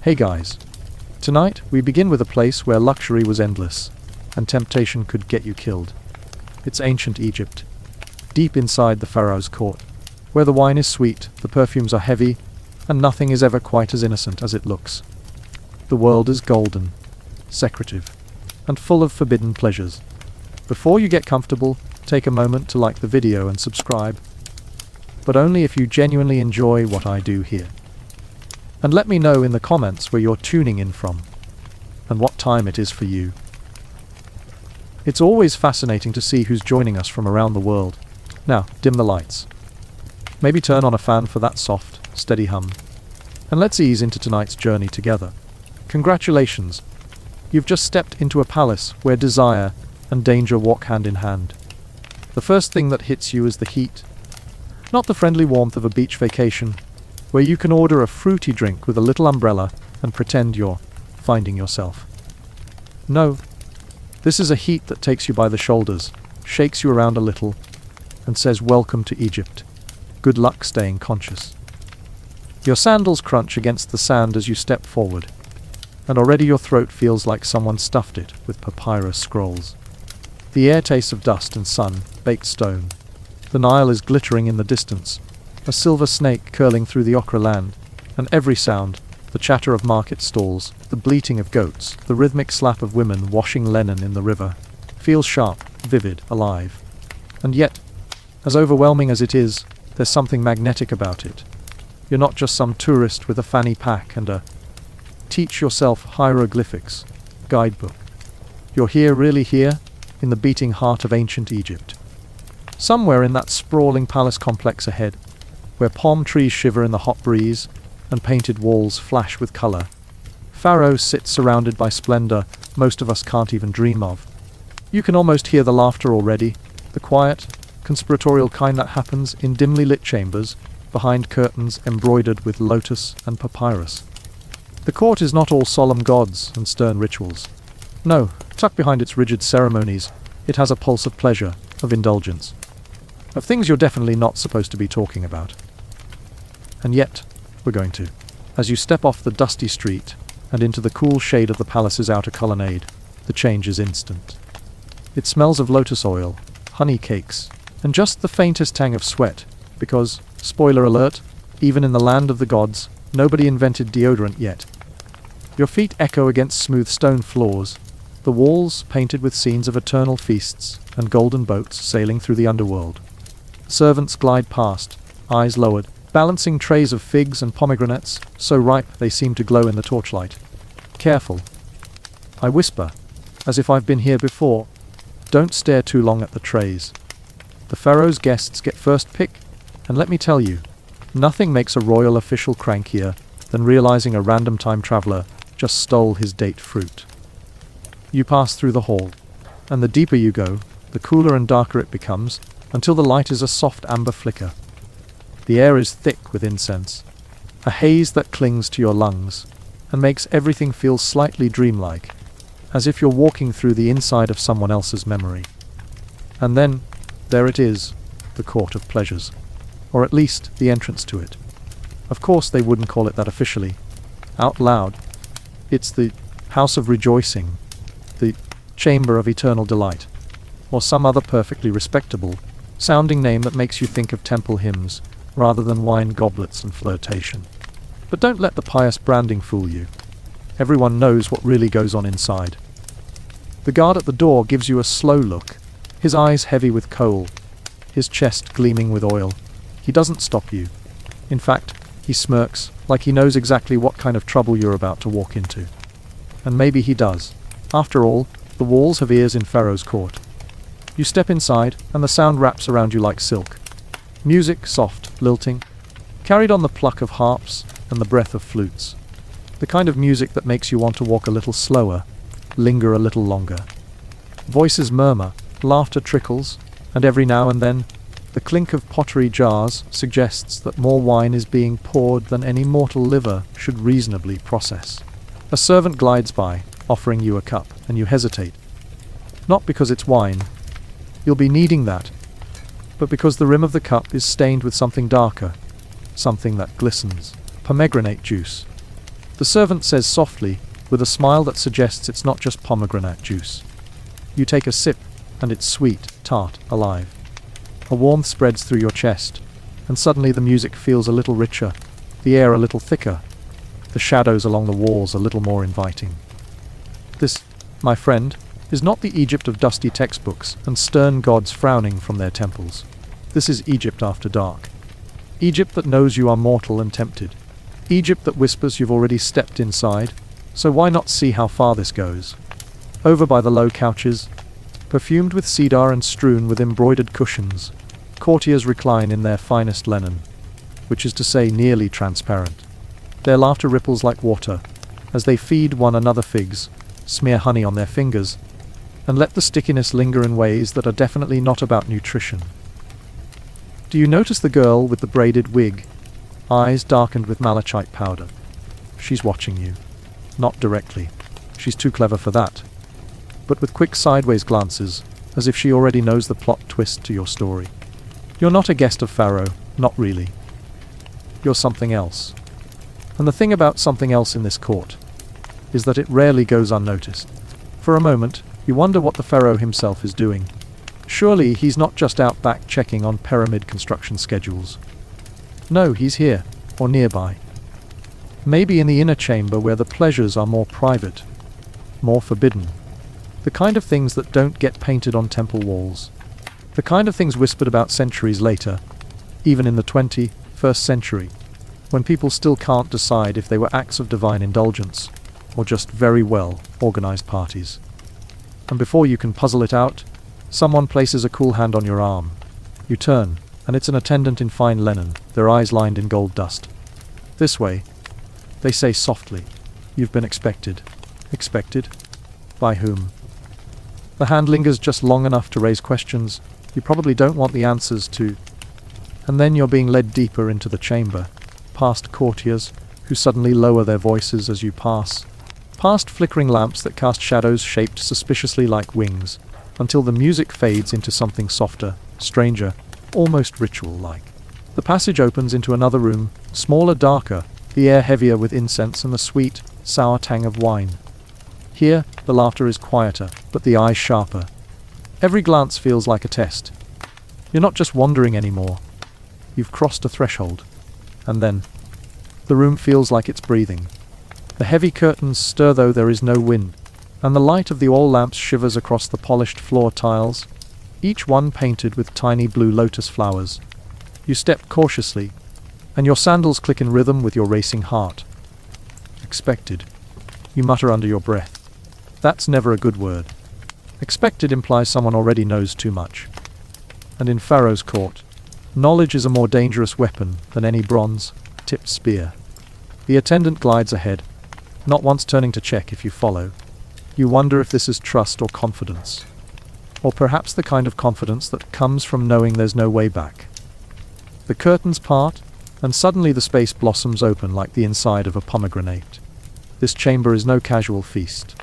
Hey guys, tonight we begin with a place where luxury was endless, and temptation could get you killed. It's ancient Egypt, deep inside the Pharaoh's court, where the wine is sweet, the perfumes are heavy, and nothing is ever quite as innocent as it looks. The world is golden, secretive, and full of forbidden pleasures. Before you get comfortable, take a moment to like the video and subscribe, but only if you genuinely enjoy what I do here. And let me know in the comments where you're tuning in from, and what time it is for you. It's always fascinating to see who's joining us from around the world. Now, dim the lights. Maybe turn on a fan for that soft, steady hum. And let's ease into tonight's journey together. Congratulations! You've just stepped into a palace where desire and danger walk hand in hand. The first thing that hits you is the heat. Not the friendly warmth of a beach vacation, where you can order a fruity drink with a little umbrella and pretend you're finding yourself. No, this is a heat that takes you by the shoulders, shakes you around a little, and says welcome to Egypt. Good luck staying conscious. Your sandals crunch against the sand as you step forward, and already your throat feels like someone stuffed it with papyrus scrolls. The air tastes of dust and sun, baked stone. The Nile is glittering in the distance, a silver snake curling through the ochre land, and every sound, the chatter of market stalls, the bleating of goats, the rhythmic slap of women washing linen in the river, feels sharp, vivid, alive. And yet, as overwhelming as it is, there's something magnetic about it. You're not just some tourist with a fanny pack and a teach yourself hieroglyphics guidebook. You're here, really here, in the beating heart of ancient Egypt. Somewhere in that sprawling palace complex ahead, where palm trees shiver in the hot breeze and painted walls flash with color, Pharaoh sits surrounded by splendor most of us can't even dream of. You can almost hear the laughter already, the quiet, conspiratorial kind that happens in dimly lit chambers, behind curtains embroidered with lotus and papyrus. The court is not all solemn gods and stern rituals. No, tucked behind its rigid ceremonies, it has a pulse of pleasure, of indulgence, of things you're definitely not supposed to be talking about. And yet, we're going to. As you step off the dusty street and into the cool shade of the palace's outer colonnade, the change is instant. It smells of lotus oil, honey cakes, and just the faintest tang of sweat, because, spoiler alert, even in the land of the gods, nobody invented deodorant yet. Your feet echo against smooth stone floors, the walls painted with scenes of eternal feasts and golden boats sailing through the underworld. Servants glide past, eyes lowered, balancing trays of figs and pomegranates, so ripe they seem to glow in the torchlight. Careful. I whisper, as if I've been here before. Don't stare too long at the trays. The Pharaoh's guests get first pick, and let me tell you, nothing makes a royal official crankier than realizing a random time traveler just stole his date fruit. You pass through the hall, and the deeper you go, the cooler and darker it becomes, until the light is a soft amber flicker. The air is thick with incense, a haze that clings to your lungs, and makes everything feel slightly dreamlike, as if you're walking through the inside of someone else's memory. And then, there it is, the Court of Pleasures, or at least the entrance to it. Of course they wouldn't call it that officially, out loud. It's the House of Rejoicing, the Chamber of Eternal Delight, or some other perfectly respectable sounding name that makes you think of temple hymns rather than wine goblets and flirtation. But don't let the pious branding fool you. Everyone knows what really goes on inside. The guard at the door gives you a slow look, his eyes heavy with kohl, his chest gleaming with oil. He doesn't stop you. In fact, he smirks, like he knows exactly what kind of trouble you're about to walk into. And maybe he does. After all, the walls have ears in Pharaoh's court. You step inside, and the sound wraps around you like silk. Music, soft, lilting, carried on the pluck of harps and the breath of flutes. The kind of music that makes you want to walk a little slower, linger a little longer. Voices murmur, laughter trickles, and every now and then, the clink of pottery jars suggests that more wine is being poured than any mortal liver should reasonably process. A servant glides by, offering you a cup, and you hesitate. Not because it's wine. You'll be needing that. But because the rim of the cup is stained with something darker, something that glistens. Pomegranate juice. The servant says softly, with a smile that suggests it's not just pomegranate juice. You take a sip, and it's sweet, tart, alive. A warmth spreads through your chest, and suddenly the music feels a little richer, the air a little thicker, the shadows along the walls a little more inviting. This, my friend, is not the Egypt of dusty textbooks and stern gods frowning from their temples. This is Egypt after dark. Egypt that knows you are mortal and tempted. Egypt that whispers you've already stepped inside, so why not see how far this goes? Over by the low couches, perfumed with cedar and strewn with embroidered cushions, courtiers recline in their finest linen, which is to say nearly transparent. Their laughter ripples like water, as they feed one another figs, smear honey on their fingers, and let the stickiness linger in ways that are definitely not about nutrition. Do you notice the girl with the braided wig, eyes darkened with malachite powder? She's watching you. Not directly. She's too clever for that. But with quick sideways glances, as if she already knows the plot twist to your story. You're not a guest of Pharaoh, not really. You're something else. And the thing about something else in this court is that it rarely goes unnoticed. For a moment, you wonder what the Pharaoh himself is doing. Surely he's not just out back checking on pyramid construction schedules. No, he's here, or nearby. Maybe in the inner chamber where the pleasures are more private, more forbidden. The kind of things that don't get painted on temple walls. The kind of things whispered about centuries later, even in the 21st century, when people still can't decide if they were acts of divine indulgence, or just very well organized parties. And before you can puzzle it out, someone places a cool hand on your arm. You turn, and it's an attendant in fine linen, their eyes lined in gold dust. This way, they say softly. You've been expected. Expected? By whom? The hand lingers just long enough to raise questions you probably don't want the answers to. And then you're being led deeper into the chamber, past courtiers who suddenly lower their voices as you pass, past flickering lamps that cast shadows shaped suspiciously like wings, until the music fades into something softer, stranger, almost ritual-like. The passage opens into another room, smaller, darker, the air heavier with incense and the sweet, sour tang of wine. Here, the laughter is quieter, but the eyes sharper. Every glance feels like a test. You're not just wandering anymore. You've crossed a threshold. And then, the room feels like it's breathing. The heavy curtains stir though there is no wind, and the light of the oil lamps shivers across the polished floor tiles, each one painted with tiny blue lotus flowers. You step cautiously, and your sandals click in rhythm with your racing heart. Expected. You mutter under your breath. That's never a good word. Expected implies someone already knows too much. And in Pharaoh's court, knowledge is a more dangerous weapon than any bronze-tipped spear. The attendant glides ahead, not once turning to check if you follow. You wonder if this is trust or confidence. Or perhaps the kind of confidence that comes from knowing there's no way back. The curtains part, and suddenly the space blossoms open like the inside of a pomegranate. This chamber is no casual feast.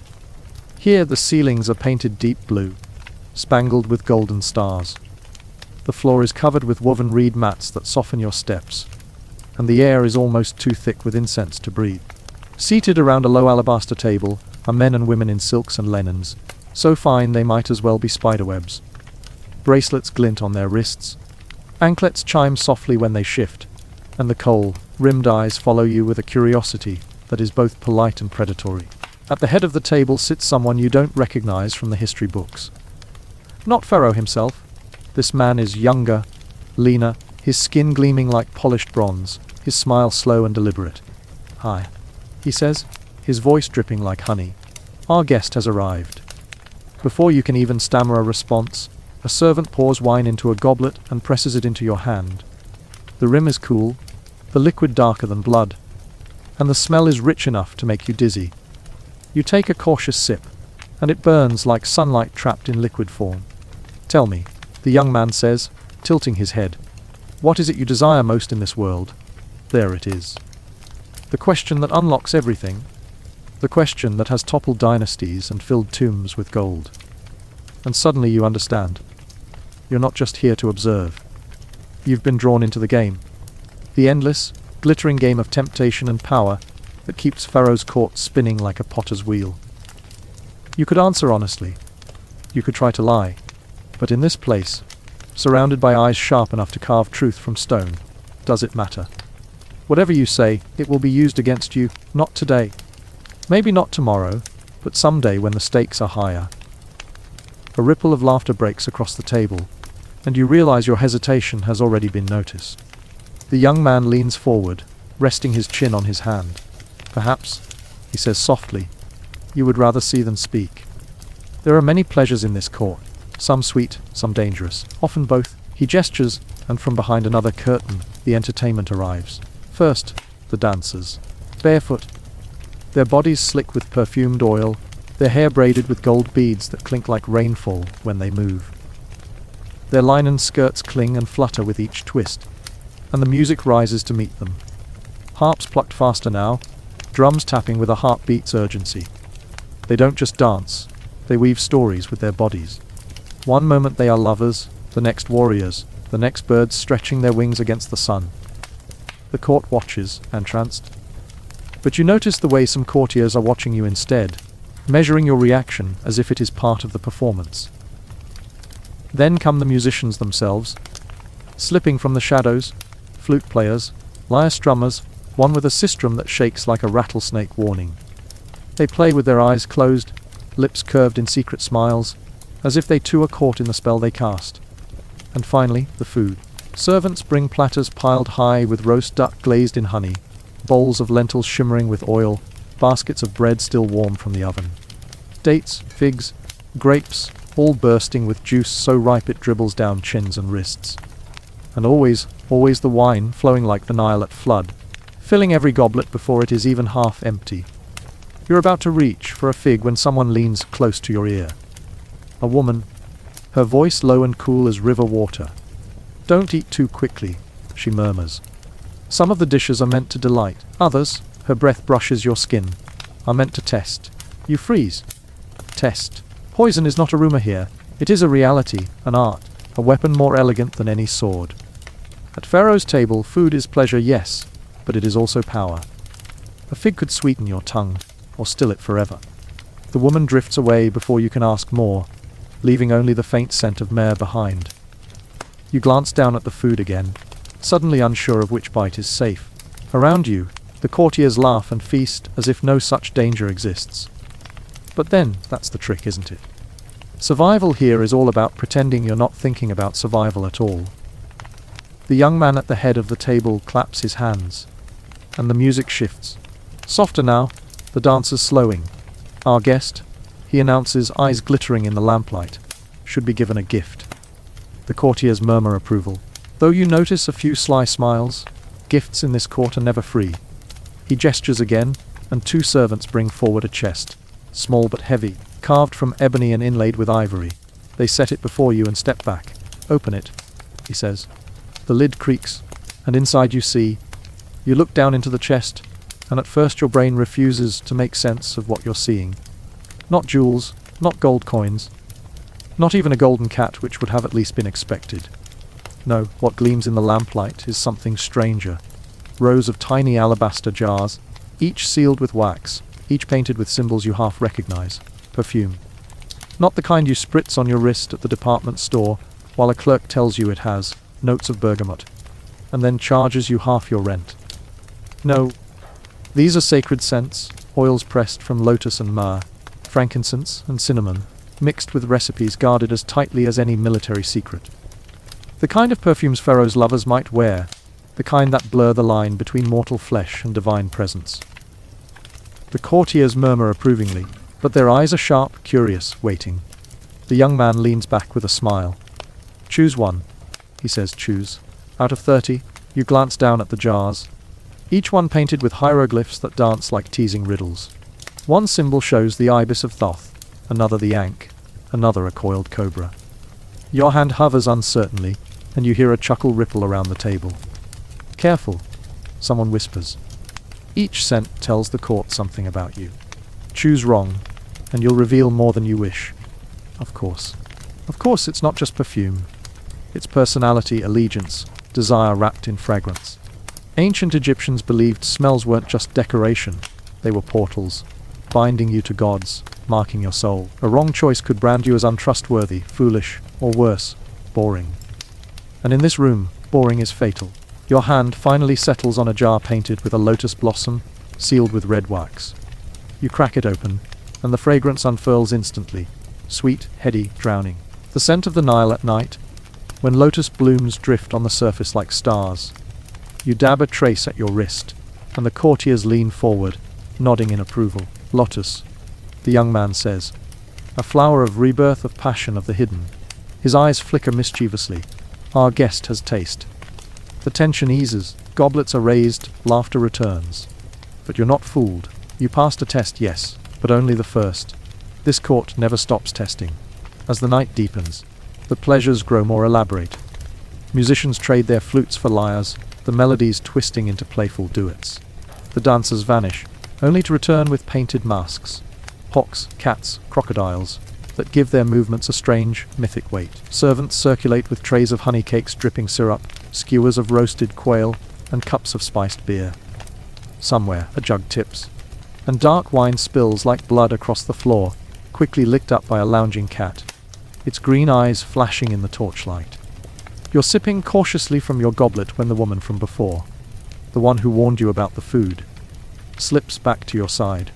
Here the ceilings are painted deep blue, spangled with golden stars. The floor is covered with woven reed mats that soften your steps, and the air is almost too thick with incense to breathe. Seated around a low alabaster table are men and women in silks and linens, so fine they might as well be spiderwebs. Bracelets glint on their wrists, anklets chime softly when they shift, and the kohl-rimmed eyes follow you with a curiosity that is both polite and predatory. At the head of the table sits someone you don't recognize from the history books. Not Pharaoh himself. This man is younger, leaner, his skin gleaming like polished bronze, his smile slow and deliberate. "Hi," he says, his voice dripping like honey. "Our guest has arrived." Before you can even stammer a response, a servant pours wine into a goblet and presses it into your hand. The rim is cool, the liquid darker than blood, and the smell is rich enough to make you dizzy. You take a cautious sip, and it burns like sunlight trapped in liquid form. "Tell me," the young man says, tilting his head, "what is it you desire most in this world?" There it is. The question that unlocks everything. The question that has toppled dynasties and filled tombs with gold. And suddenly you understand. You're not just here to observe. You've been drawn into the game. The endless, glittering game of temptation and power that keeps Pharaoh's court spinning like a potter's wheel. You could answer honestly. You could try to lie. But in this place, surrounded by eyes sharp enough to carve truth from stone, does it matter? Whatever you say, it will be used against you, not today. Maybe not tomorrow, but someday when the stakes are higher. A ripple of laughter breaks across the table, and you realize your hesitation has already been noticed. The young man leans forward, resting his chin on his hand. Perhaps, he says softly, you would rather see than speak. There are many pleasures in this court, some sweet, some dangerous, often both. He gestures, and from behind another curtain, the entertainment arrives. First, the dancers. Barefoot. Their bodies slick with perfumed oil, their hair braided with gold beads that clink like rainfall when they move. Their linen skirts cling and flutter with each twist, and the music rises to meet them. Harps plucked faster now, drums tapping with a heartbeat's urgency. They don't just dance, they weave stories with their bodies. One moment they are lovers, the next warriors, the next birds stretching their wings against the sun. The court watches, entranced. But you notice the way some courtiers are watching you instead, measuring your reaction as if it is part of the performance. Then come the musicians themselves, slipping from the shadows, flute players, lyre strummers, one with a sistrum that shakes like a rattlesnake warning. They play with their eyes closed, lips curved in secret smiles, as if they too are caught in the spell they cast. And finally, the food. Servants bring platters piled high with roast duck glazed in honey, bowls of lentils shimmering with oil, baskets of bread still warm from the oven. Dates, figs, grapes, all bursting with juice so ripe it dribbles down chins and wrists. And always the wine flowing like the Nile at flood, filling every goblet before it is even half empty. You're about to reach for a fig when someone leans close to your ear. A woman, her voice low and cool as river water. Don't eat too quickly, she murmurs. Some of the dishes are meant to delight, others, her breath brushes your skin, are meant to test. You freeze. Test. Poison is not a rumor here. It is a reality, an art, a weapon more elegant than any sword. At Pharaoh's table, food is pleasure, yes, but it is also power. A fig could sweeten your tongue, or still it forever. The woman drifts away before you can ask more, leaving only the faint scent of myrrh behind. You glance down at the food again, suddenly unsure of which bite is safe. Around you, the courtiers laugh and feast as if no such danger exists. But then, that's the trick, isn't it? Survival here is all about pretending you're not thinking about survival at all. The young man at the head of the table claps his hands, and the music shifts. Softer now, the dancers slowing. Our guest, he announces, eyes glittering in the lamplight, should be given a gift. The courtiers murmur approval. Though you notice a few sly smiles, gifts in this court are never free. He gestures again, and two servants bring forward a chest, small but heavy, carved from ebony and inlaid with ivory. They set it before you and step back. Open it, he says. The lid creaks, and inside you see. You look down into the chest, and at first your brain refuses to make sense of what you're seeing. Not jewels, not gold coins, not even a golden cat, which would have at least been expected. No, what gleams in the lamplight is something stranger. Rows of tiny alabaster jars, each sealed with wax, each painted with symbols you half recognize. Perfume. Not the kind you spritz on your wrist at the department store while a clerk tells you it has notes of bergamot, and then charges you half your rent. No, these are sacred scents, oils pressed from lotus and myrrh, frankincense and cinnamon, mixed with recipes guarded as tightly as any military secret. The kind of perfumes Pharaoh's lovers might wear, the kind that blur the line between mortal flesh and divine presence. The courtiers murmur approvingly, but their eyes are sharp, curious, waiting. The young man leans back with a smile. Choose one, he says. Choose. Out of 30, you glance down at the jars, each one painted with hieroglyphs that dance like teasing riddles. One symbol shows the ibis of Thoth, another the ankh, another a coiled cobra. Your hand hovers uncertainly, and you hear a chuckle ripple around the table. Careful, someone whispers. Each scent tells the court something about you. Choose wrong, and you'll reveal more than you wish. Of course, it's not just perfume. It's personality, allegiance, desire wrapped in fragrance. Ancient Egyptians believed smells weren't just decoration, They were portals, binding you to gods, marking your soul. A wrong choice could brand you as untrustworthy, foolish, or worse, boring. And in this room, boring is fatal. Your hand finally settles on a jar painted with a lotus blossom, sealed with red wax. You crack it open, and the fragrance unfurls instantly, sweet, heady, drowning. The scent of the Nile at night, when lotus blooms drift on the surface like stars. You dab a trace at your wrist, and the courtiers lean forward, nodding in approval. Lotus, the young man says, a flower of rebirth, of passion, of the hidden. His eyes flicker mischievously. Our guest has taste. The tension eases, goblets are raised, laughter returns. But you're not fooled. You passed a test, yes, but only the first. This court never stops testing. As the night deepens, the pleasures grow more elaborate. Musicians trade their flutes for lyres, the melodies twisting into playful duets. The dancers vanish, only to return with painted masks. Hawks, cats, crocodiles, that give their movements a strange, mythic weight. Servants circulate with trays of honey cakes dripping syrup, skewers of roasted quail, and cups of spiced beer. Somewhere, a jug tips, and dark wine spills like blood across the floor, quickly licked up by a lounging cat, its green eyes flashing in the torchlight. You're sipping cautiously from your goblet when the woman from before, the one who warned you about the food, slips back to your side.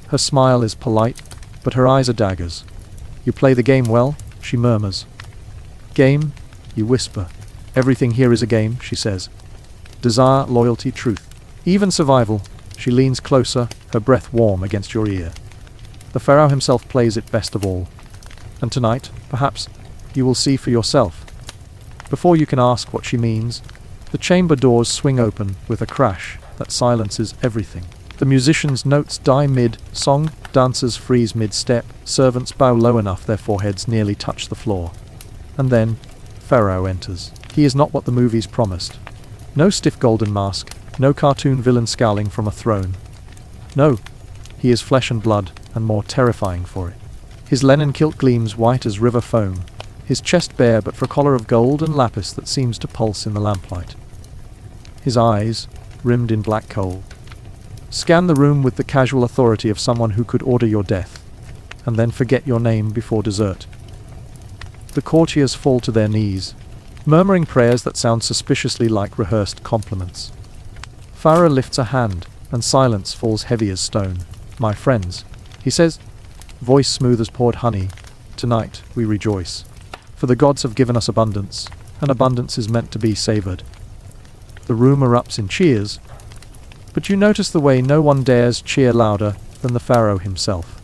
Her smile is polite, but her eyes are daggers. You play the game well, she murmurs. Game? You whisper. Everything here is a game, she says. Desire, loyalty, truth. Even survival. She leans closer, her breath warm against your ear. The Pharaoh himself plays it best of all. And tonight, perhaps, you will see for yourself. Before you can ask what she means, the chamber doors swing open with a crash that silences everything. The musicians' notes die mid-song, dancers freeze mid-step, servants bow low enough their foreheads nearly touch the floor. And then, Pharaoh enters. He is not what the movies promised. No stiff golden mask, no cartoon villain scowling from a throne. No, he is flesh and blood, and more terrifying for it. His linen kilt gleams white as river foam, his chest bare but for a collar of gold and lapis that seems to pulse in the lamplight. His eyes, rimmed in black coal, scan the room with the casual authority of someone who could order your death, and then forget your name before dessert. The courtiers fall to their knees, murmuring prayers that sound suspiciously like rehearsed compliments. Pharaoh lifts a hand, and silence falls heavy as stone. My friends, he says, voice smooth as poured honey, tonight we rejoice. For the gods have given us abundance, and abundance is meant to be savored. The room erupts in cheers, but you notice the way no one dares cheer louder than the Pharaoh himself.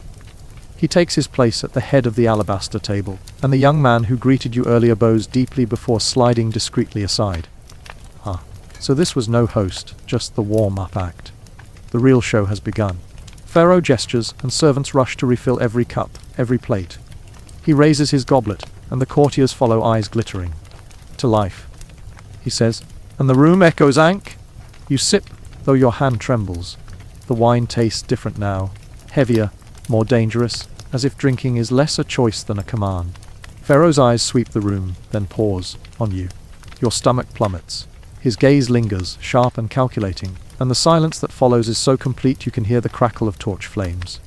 He takes his place at the head of the alabaster table, and the young man who greeted you earlier bows deeply before sliding discreetly aside. So this was no host, just the warm-up act. The real show has begun. Pharaoh gestures, and servants rush to refill every cup, every plate. He raises his goblet, and the courtiers follow, eyes glittering. To life, he says, and the room echoes Ankh. You sip, though your hand trembles. The wine tastes different now, heavier, more dangerous, as if drinking is less a choice than a command. Pharaoh's eyes sweep the room, then pause on you. Your stomach plummets. His gaze lingers, sharp and calculating, and the silence that follows is so complete you can hear the crackle of torch flames.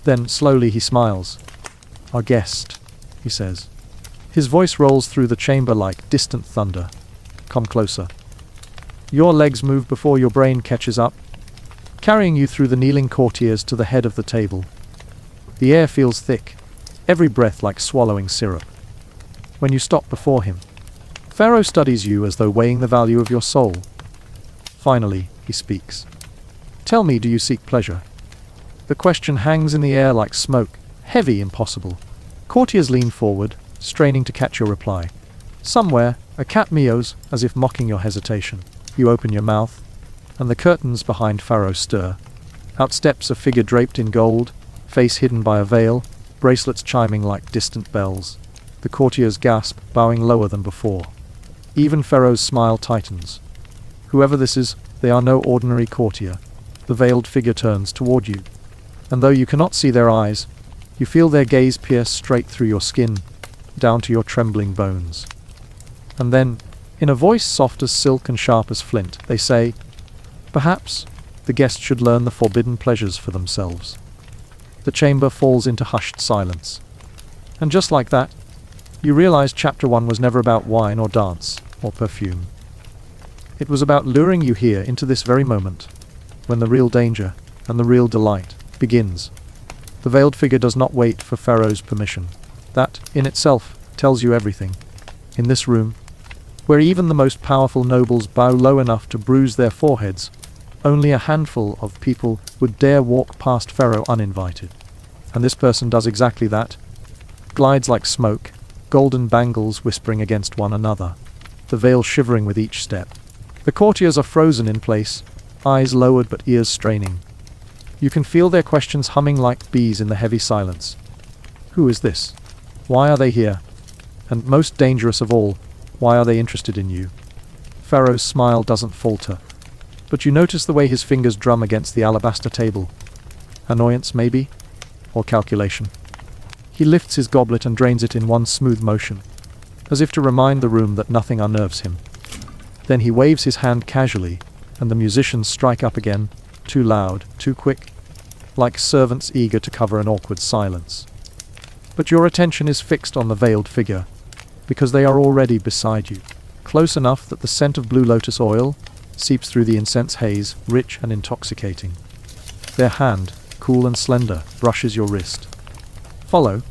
Then, slowly, he smiles. Our guest, he says. His voice rolls through the chamber like distant thunder. Come closer. Your legs move before your brain catches up, carrying you through the kneeling courtiers to the head of the table. The air feels thick, every breath like swallowing syrup. When you stop before him, Pharaoh studies you as though weighing the value of your soul. Finally, he speaks. Tell me, do you seek pleasure? The question hangs in the air like smoke, heavy, impossible. Courtiers lean forward, straining to catch your reply. Somewhere, a cat meows, as if mocking your hesitation. You open your mouth, and the curtains behind Pharaoh stir. Out steps a figure draped in gold, face hidden by a veil, bracelets chiming like distant bells. The courtiers gasp, bowing lower than before. Even Pharaoh's smile tightens. Whoever this is, they are no ordinary courtier. The veiled figure turns toward you, and though you cannot see their eyes, you feel their gaze pierce straight through your skin, down to your trembling bones. And then, in a voice soft as silk and sharp as flint, they say, perhaps The guests should learn the forbidden pleasures for themselves. The chamber falls into hushed silence. And just like that, you realize Chapter 1 was never about wine or dance or perfume. It was about luring you here into this very moment, when the real danger and the real delight begins. The veiled figure does not wait for Pharaoh's permission. That, in itself, tells you everything. In this room, where even the most powerful nobles bow low enough to bruise their foreheads, only a handful of people would dare walk past Pharaoh uninvited. And this person does exactly that. Glides like smoke, golden bangles whispering against one another, the veil shivering with each step. The courtiers are frozen in place, eyes lowered but ears straining. You can feel their questions humming like bees in the heavy silence. Who is this? Why are they here? And most dangerous of all, why are they interested in you? Pharaoh's smile doesn't falter, but you notice the way his fingers drum against the alabaster table. Annoyance, maybe? Or calculation? He lifts his goblet and drains it in one smooth motion, as if to remind the room that nothing unnerves him. Then he waves his hand casually, and the musicians strike up again, too loud, too quick, like servants eager to cover an awkward silence. But your attention is fixed on the veiled figure, because they are already beside you, close enough that the scent of blue lotus oil seeps through the incense haze, rich and intoxicating. Their hand, cool and slender, brushes your wrist. Follow,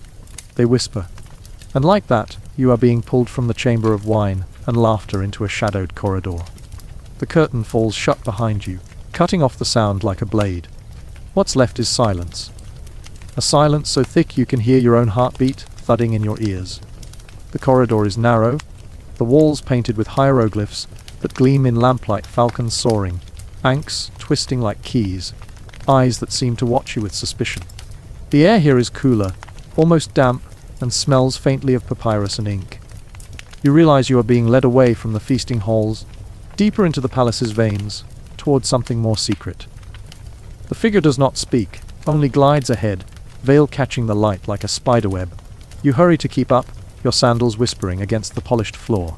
they whisper, and like that, you are being pulled from the chamber of wine and laughter into a shadowed corridor. The curtain falls shut behind you, cutting off the sound like a blade. What's left is silence. A silence so thick you can hear your own heartbeat thudding in your ears. The corridor is narrow, the walls painted with hieroglyphs that gleam in lamplight, falcons soaring, ankhs twisting like keys, eyes that seem to watch you with suspicion. The air here is cooler, almost damp, and smells faintly of papyrus and ink. You realize you are being led away from the feasting halls, deeper into the palace's veins, towards something more secret. The figure does not speak, only glides ahead, veil catching the light like a spiderweb. You hurry to keep up, your sandals whispering against the polished floor.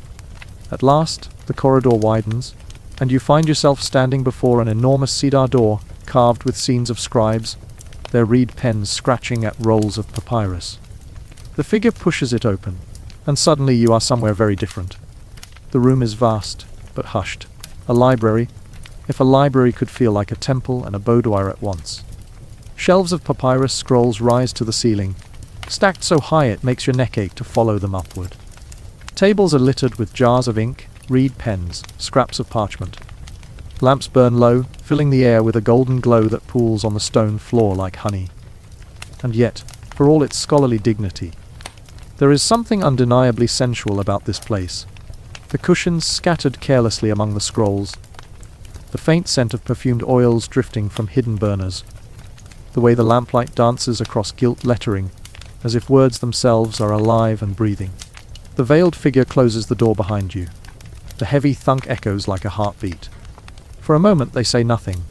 At last, the corridor widens, and you find yourself standing before an enormous cedar door, carved with scenes of scribes, their reed pens scratching at rolls of papyrus. The figure pushes it open, and suddenly you are somewhere very different. The room is vast, but hushed. A library, if a library could feel like a temple and a boudoir at once. Shelves of papyrus scrolls rise to the ceiling, stacked so high it makes your neck ache to follow them upward. Tables are littered with jars of ink, reed pens, scraps of parchment. Lamps burn low, filling the air with a golden glow that pools on the stone floor like honey. And yet, for all its scholarly dignity, there is something undeniably sensual about this place. The cushions scattered carelessly among the scrolls, the faint scent of perfumed oils drifting from hidden burners, the way the lamplight dances across gilt lettering, as if words themselves are alive and breathing. The veiled figure closes the door behind you. The heavy thunk echoes like a heartbeat. For a moment they say nothing.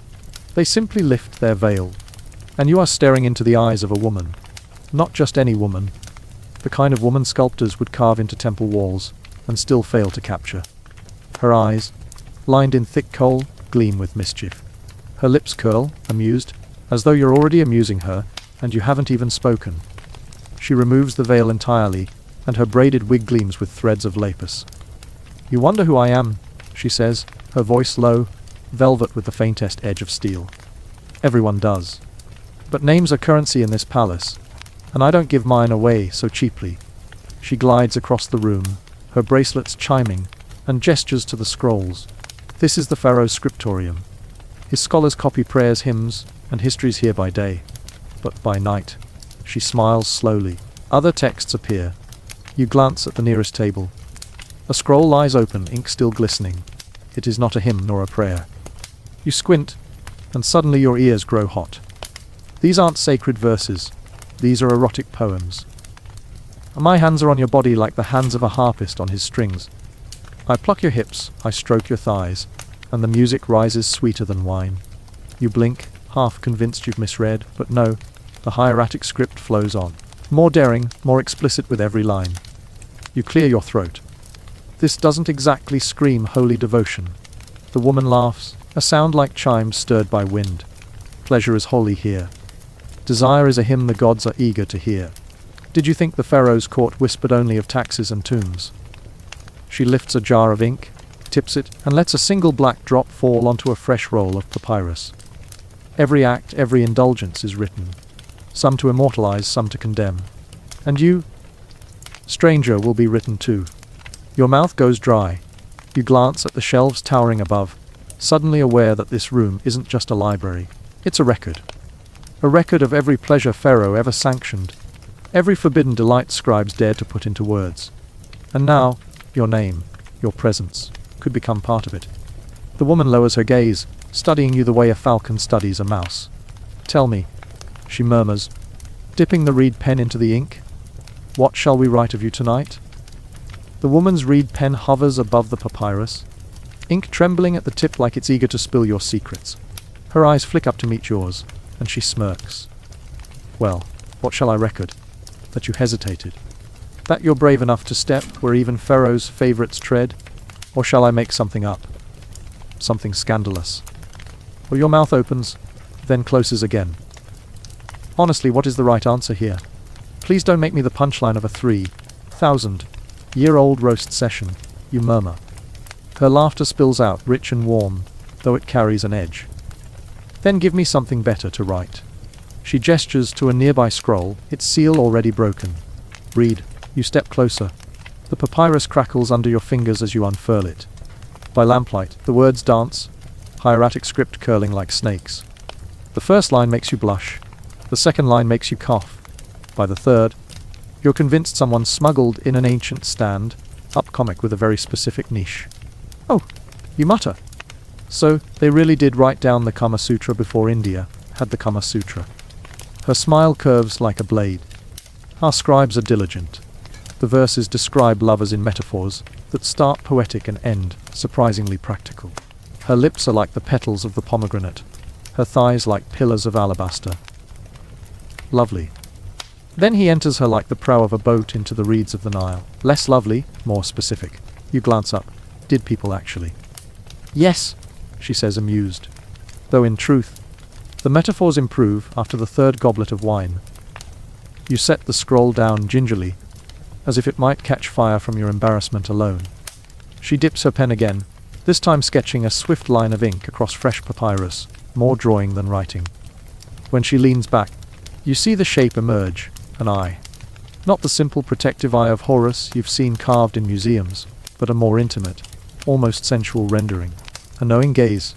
They simply lift their veil, and you are staring into the eyes of a woman. Not just any woman. The kind of woman sculptors would carve into temple walls, and still fail to capture. Her eyes, lined in thick kohl, gleam with mischief. Her lips curl, amused, as though you're already amusing her, and you haven't even spoken. She removes the veil entirely, and her braided wig gleams with threads of lapis. "You wonder who I am," she says, her voice low, velvet with the faintest edge of steel. "Everyone does. But names are currency in this palace, and I don't give mine away so cheaply." She glides across the room, her bracelets chiming, and gestures to the scrolls. This is the Pharaoh's Scriptorium. His scholars copy prayers, hymns, and histories here by day. But by night, she smiles slowly. Other texts appear. You glance at the nearest table. A scroll lies open, ink still glistening. It is not a hymn nor a prayer. You squint, and suddenly your ears grow hot. These aren't sacred verses. These are erotic poems. My hands are on your body like the hands of a harpist on his strings. I pluck your hips, I stroke your thighs, and the music rises sweeter than wine. You blink, half convinced you've misread, but no, the hieratic script flows on. More daring, more explicit with every line. You clear your throat. This doesn't exactly scream holy devotion. The woman laughs, A sound like chimes stirred by wind. Pleasure is holy here. Desire is a hymn the gods are eager to hear. Did you think the Pharaoh's court whispered only of taxes and tombs? She lifts a jar of ink, tips it, and lets a single black drop fall onto a fresh roll of papyrus. Every act, every indulgence is written. Some to immortalize, some to condemn. And you, stranger, will be written too. Your mouth goes dry. You glance at the shelves towering above, suddenly aware that this room isn't just a library. It's a record. A record of every pleasure Pharaoh ever sanctioned, every forbidden delight scribes dared to put into words. And now, your name, your presence, could become part of it. The woman lowers her gaze, studying you the way a falcon studies a mouse. Tell me, she murmurs, dipping the reed pen into the ink. What shall we write of you tonight? The woman's reed pen hovers above the papyrus, ink trembling at the tip like it's eager to spill your secrets. Her eyes flick up to meet yours, and she smirks. Well, what shall I record? That you hesitated. That you're brave enough to step where even Pharaoh's favorites tread? Or shall I make something up? Something scandalous. Or your mouth opens, then closes again. Honestly, what is the right answer here? Please don't make me the punchline of a 3,000-year-old roast session, you murmur. Her laughter spills out, rich and warm, though it carries an edge. Then give me something better to write. She gestures to a nearby scroll, its seal already broken. Read. You step closer. The papyrus crackles under your fingers as you unfurl it. By lamplight, the words dance, hieratic script curling like snakes. The first line makes you blush. The second line makes you cough. By the third, you're convinced someone smuggled in an ancient stand, up comic with a very specific niche. Oh, you mutter. So, they really did write down the Kama Sutra before India had the Kama Sutra. Her smile curves like a blade. Our scribes are diligent. The verses describe lovers in metaphors that start poetic and end surprisingly practical. Her lips are like the petals of the pomegranate, her thighs like pillars of alabaster. Lovely. Then he enters her like the prow of a boat into the reeds of the Nile. Less lovely, more specific. You glance up. Did people actually? Yes, she says, amused. Though in truth, the metaphors improve after the third goblet of wine. You set the scroll down gingerly, as if it might catch fire from your embarrassment alone. She dips her pen again, this time sketching a swift line of ink across fresh papyrus, more drawing than writing. When she leans back, you see the shape emerge, an eye. Not the simple protective eye of Horus you've seen carved in museums, but a more intimate, almost sensual rendering. A knowing gaze.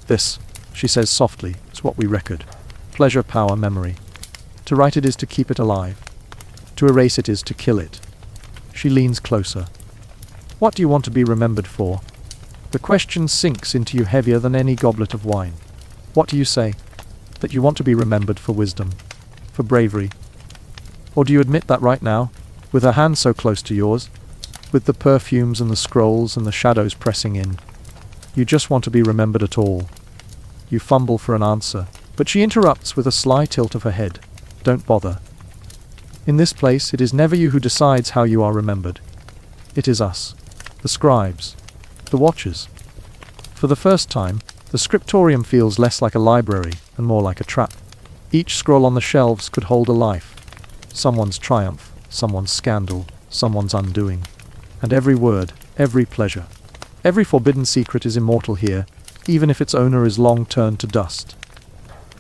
This, she says softly, is what we record. Pleasure, power, memory. To write it is to keep it alive. To erase it is to kill it. She leans closer. What do you want to be remembered for? The question sinks into you heavier than any goblet of wine. What do you say? That you want to be remembered for wisdom, for bravery? Or do you admit that right now, with her hand so close to yours, with the perfumes and the scrolls and the shadows pressing in, you just want to be remembered at all? You fumble for an answer, but she interrupts with a sly tilt of her head. Don't bother. In this place, it is never you who decides how you are remembered. It is us, the scribes, the watchers. For the first time, the Scriptorium feels less like a library and more like a trap. Each scroll on the shelves could hold a life. Someone's triumph, someone's scandal, someone's undoing. And every word, every pleasure, every forbidden secret is immortal here, even if its owner is long turned to dust.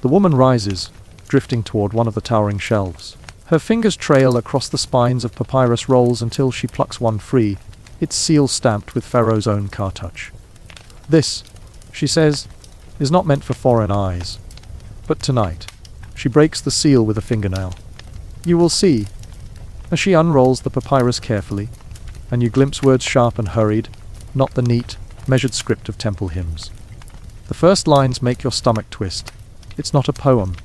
The woman rises, drifting toward one of the towering shelves. Her fingers trail across the spines of papyrus rolls until she plucks one free, its seal stamped with Pharaoh's own cartouche. This, she says, is not meant for foreign eyes. But tonight, she breaks the seal with a fingernail. You will see, as she unrolls the papyrus carefully, and you glimpse words sharp and hurried, not the neat, measured script of temple hymns. The first lines make your stomach twist. It's not a poem.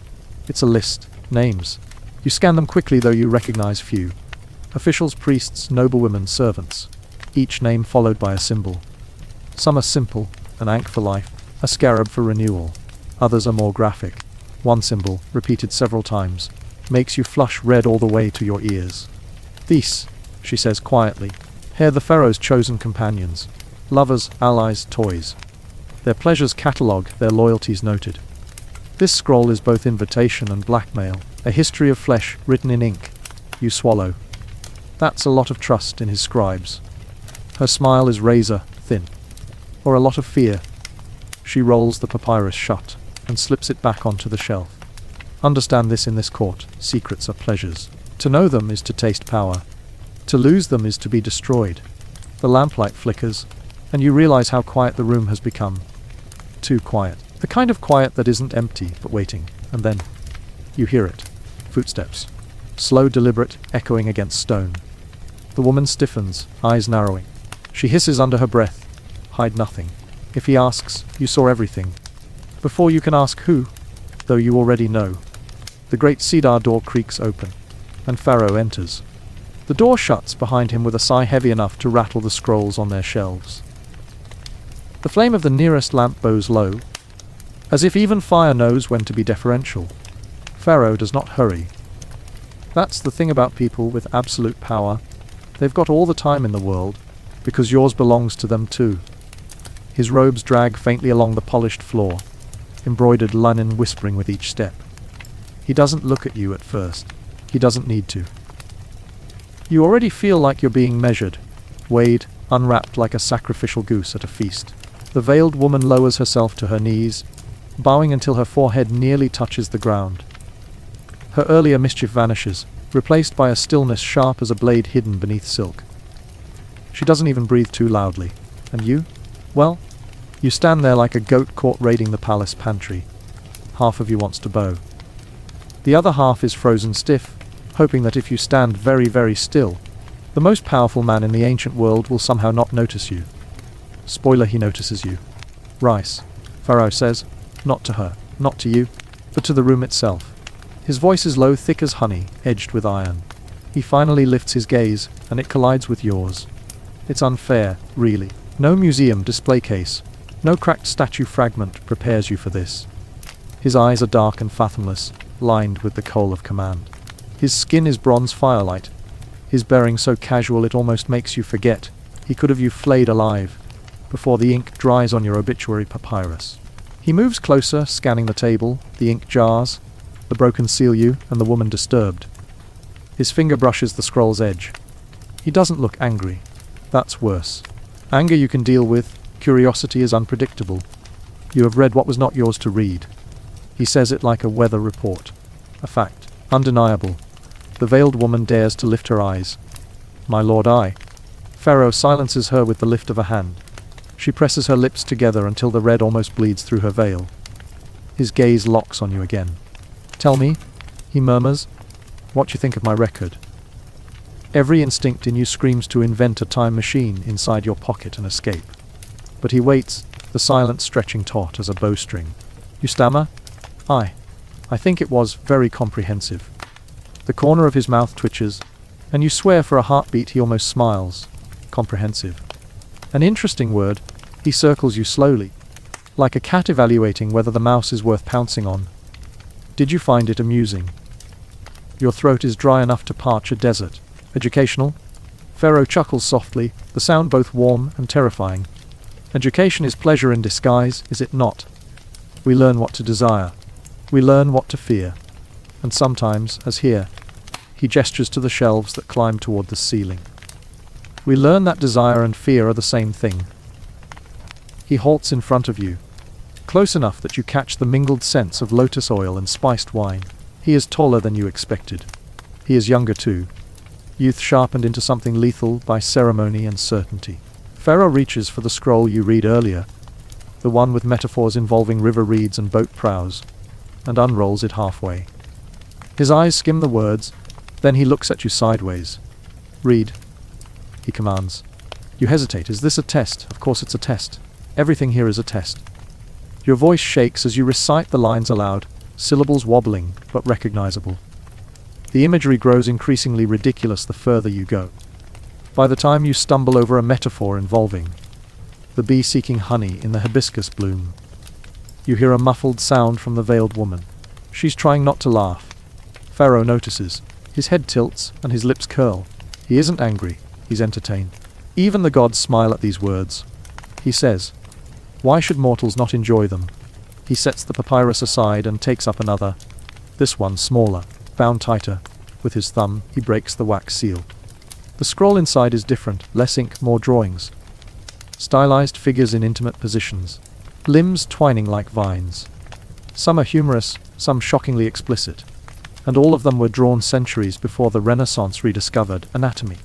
It's a list. Names. You scan them quickly, though you recognize few. Officials, priests, noblewomen, servants. Each name followed by a symbol. Some are simple, an ankh for life, a scarab for renewal. Others are more graphic. One symbol, repeated several times, makes you flush red all the way to your ears. These, she says quietly, here the Pharaoh's chosen companions. Lovers, allies, toys. their pleasures catalogued, their loyalties noted. This scroll is both invitation and blackmail, a history of flesh written in ink. You swallow. That's a lot of trust in his scribes. Her smile is razor thin. Or a lot of fear. She rolls the papyrus shut and slips it back onto the shelf. Understand this in this court, secrets are pleasures. To know them is to taste power. To lose them is to be destroyed. The lamplight flickers, and you realize how quiet the room has become. Too quiet. The kind of quiet that isn't empty, but waiting. And then, you hear it. Footsteps. Slow, deliberate, echoing against stone. The woman stiffens, eyes narrowing. She hisses under her breath. Hide nothing. If he asks, you saw everything. Before you can ask who, though you already know. The great cedar door creaks open, and Pharaoh enters. The door shuts behind him with a sigh heavy enough to rattle the scrolls on their shelves. The flame of the nearest lamp bows low, as if even fire knows when to be deferential. Pharaoh does not hurry. That's the thing about people with absolute power. They've got all the time in the world, because yours belongs to them too. His robes drag faintly along the polished floor, embroidered linen whispering with each step. He doesn't look at you at first. He doesn't need to. You already feel like you're being measured, weighed, unwrapped like a sacrificial goose at a feast. The veiled woman lowers herself to her knees, bowing until her forehead nearly touches the ground. Her earlier mischief vanishes, replaced by a stillness sharp as a blade hidden beneath silk. She doesn't even breathe too loudly. And you? Well, you stand there like a goat caught raiding the palace pantry. Half of you wants to bow. The other half is frozen stiff, hoping that if you stand very, very still, the most powerful man in the ancient world will somehow not notice you. Spoiler, he notices you. Rice, Pharaoh says, not to her, not to you, but to the room itself. His voice is low, thick as honey, edged with iron. He finally lifts his gaze, and it collides with yours. It's unfair, really. No museum display case, no cracked statue fragment prepares you for this. His eyes are dark and fathomless, lined with the coal of command. His skin is bronze firelight, his bearing so casual it almost makes you forget he could have you flayed alive before the ink dries on your obituary papyrus. He moves closer, scanning the table, the ink jars, the broken seal you, and the woman disturbed. His finger brushes the scroll's edge. He doesn't look angry. That's worse. Anger you can deal with, curiosity is unpredictable. You have read what was not yours to read. He says it like a weather report. A fact. Undeniable. The veiled woman dares to lift her eyes. My lord, I. Pharaoh silences her with the lift of a hand. She presses her lips together until the red almost bleeds through her veil. His gaze locks on you again. Tell me, he murmurs, what you think of my record. Every instinct in you screams to invent a time machine inside your pocket and escape. But he waits, the silence stretching taut as a bowstring. You stammer? I think it was very comprehensive. The corner of his mouth twitches, and you swear for a heartbeat he almost smiles. Comprehensive. An interesting word. He circles you slowly, like a cat evaluating whether the mouse is worth pouncing on. Did you find it amusing? Your throat is dry enough to parch a desert. Educational? Pharaoh chuckles softly, the sound both warm and terrifying. Education is pleasure in disguise, is it not? We learn what to desire. We learn what to fear. And sometimes, as here, he gestures to the shelves that climb toward the ceiling. We learn that desire and fear are the same thing. He halts in front of you, close enough that you catch the mingled scents of lotus oil and spiced wine. He is taller than you expected. He is younger too. Youth sharpened into something lethal by ceremony and certainty. Pharaoh reaches for the scroll you read earlier, the one with metaphors involving river reeds and boat prows, and unrolls it halfway. His eyes skim the words, then he looks at you sideways. Read, he commands. You hesitate. Is this a test? Of course it's a test. Everything here is a test. Your voice shakes as you recite the lines aloud, syllables wobbling, but recognizable. The imagery grows increasingly ridiculous the further you go. By the time you stumble over a metaphor involving the bee seeking honey in the hibiscus bloom, you hear a muffled sound from the veiled woman. She's trying not to laugh. Pharaoh notices. His head tilts and his lips curl. He isn't angry. He's entertained. Even the gods smile at these words. He says, Why should mortals not enjoy them? He sets the papyrus aside and takes up another. This one smaller, bound tighter. With his thumb, he breaks the wax seal. The scroll inside is different, less ink, more drawings. Stylized figures in intimate positions. Limbs twining like vines. Some are humorous, some shockingly explicit. And all of them were drawn centuries before the Renaissance rediscovered anatomy.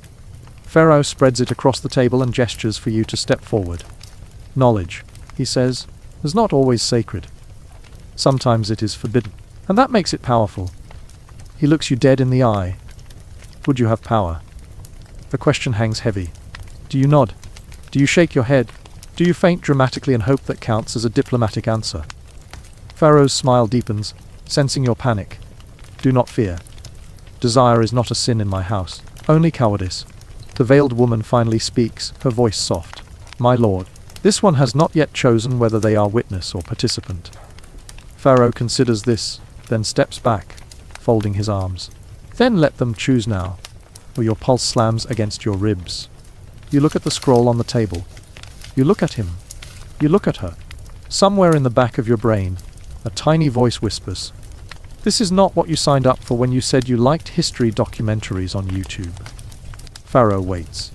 Pharaoh spreads it across the table and gestures for you to step forward. Knowledge, he says, is not always sacred. Sometimes it is forbidden, and that makes it powerful. He looks you dead in the eye. Would you have power? The question hangs heavy. Do you nod? Do you shake your head? Do you faint dramatically and hope that counts as a diplomatic answer? Pharaoh's smile deepens, sensing your panic. Do not fear. Desire is not a sin in my house, only cowardice. The veiled woman finally speaks, her voice soft. My lord, this one has not yet chosen whether they are witness or participant. Pharaoh considers this, then steps back, folding his arms. Then let them choose now, or your pulse slams against your ribs. You look at the scroll on the table. You look at him. You look at her. Somewhere in the back of your brain, a tiny voice whispers, "This is not what you signed up for when you said you liked history documentaries on YouTube." Pharaoh waits.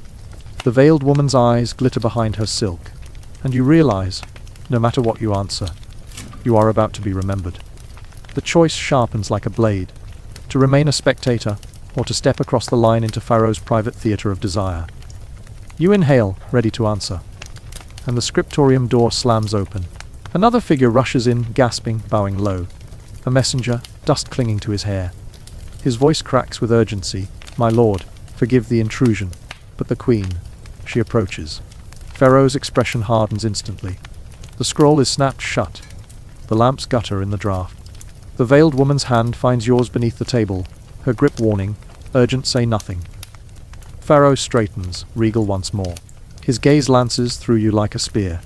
The veiled woman's eyes glitter behind her silk, and you realize, no matter what you answer, you are about to be remembered. The choice sharpens like a blade, to remain a spectator, or to step across the line into Pharaoh's private theater of desire. You inhale, ready to answer. And the Scriptorium door slams open. Another figure rushes in, gasping, bowing low. A messenger, dust clinging to his hair. His voice cracks with urgency. My lord, forgive the intrusion. But the queen. She approaches. Pharaoh's expression hardens instantly. The scroll is snapped shut. The lamps gutter in the draught. The veiled woman's hand finds yours beneath the table, her grip warning, urgent, say nothing. Pharaoh straightens, regal once more. His gaze lances through you like a spear.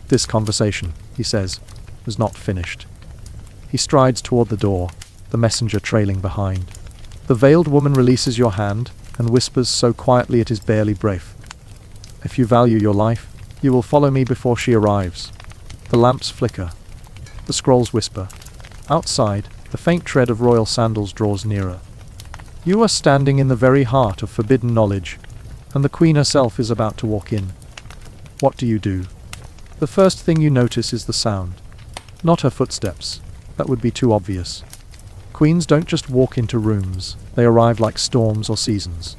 This conversation, he says, is not finished. He strides toward the door, the messenger trailing behind. The veiled woman releases your hand and whispers so quietly it is barely brief. If you value your life, you will follow me before she arrives. The lamps flicker. The scrolls whisper. Outside, the faint tread of royal sandals draws nearer. You are standing in the very heart of forbidden knowledge, and the queen herself is about to walk in. What do you do? The first thing you notice is the sound. Not her footsteps. That would be too obvious. Queens don't just walk into rooms. They arrive like storms or seasons.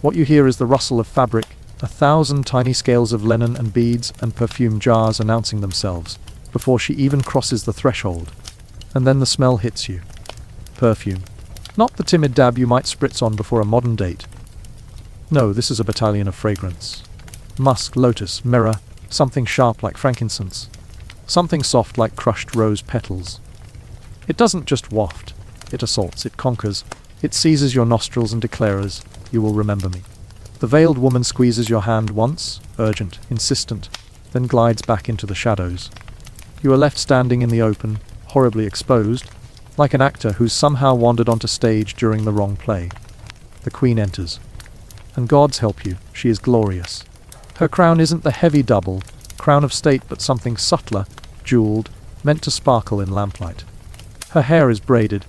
What you hear is the rustle of fabric, 1,000 tiny scales of linen and beads and perfume jars announcing themselves, before she even crosses the threshold. And then the smell hits you. Perfume. Not the timid dab you might spritz on before a modern date. No, this is a battalion of fragrance. Musk, lotus, myrrh, something sharp like frankincense. Something soft like crushed rose petals. It doesn't just waft. It assaults, it conquers. It seizes your nostrils and declares, you will remember me. The veiled woman squeezes your hand once, urgent, insistent, then glides back into the shadows. You are left standing in the open, horribly exposed, like an actor who's somehow wandered onto stage during the wrong play. The queen enters. And gods help you, she is glorious. Her crown isn't the heavy double crown of state but something subtler, jeweled, meant to sparkle in lamplight. Her hair is braided,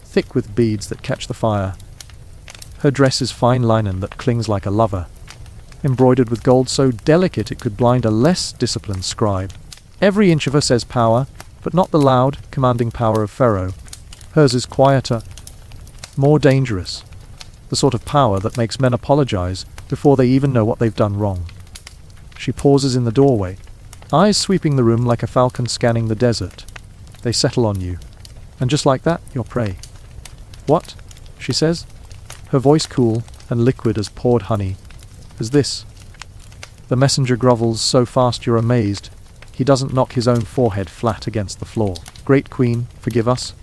thick with beads that catch the fire. Her dress is fine linen that clings like a lover, embroidered with gold so delicate it could blind a less disciplined scribe. Every inch of her says power, but not the loud, commanding power of Pharaoh. Hers is quieter, more dangerous, the sort of power that makes men apologize before they even know what they've done wrong. She pauses in the doorway, eyes sweeping the room like a falcon scanning the desert. They settle on you, and just like that, you're prey. What? She says, her voice cool and liquid as poured honey. Is this? The messenger grovels so fast you're amazed. He doesn't knock his own forehead flat against the floor. Great Queen, forgive us.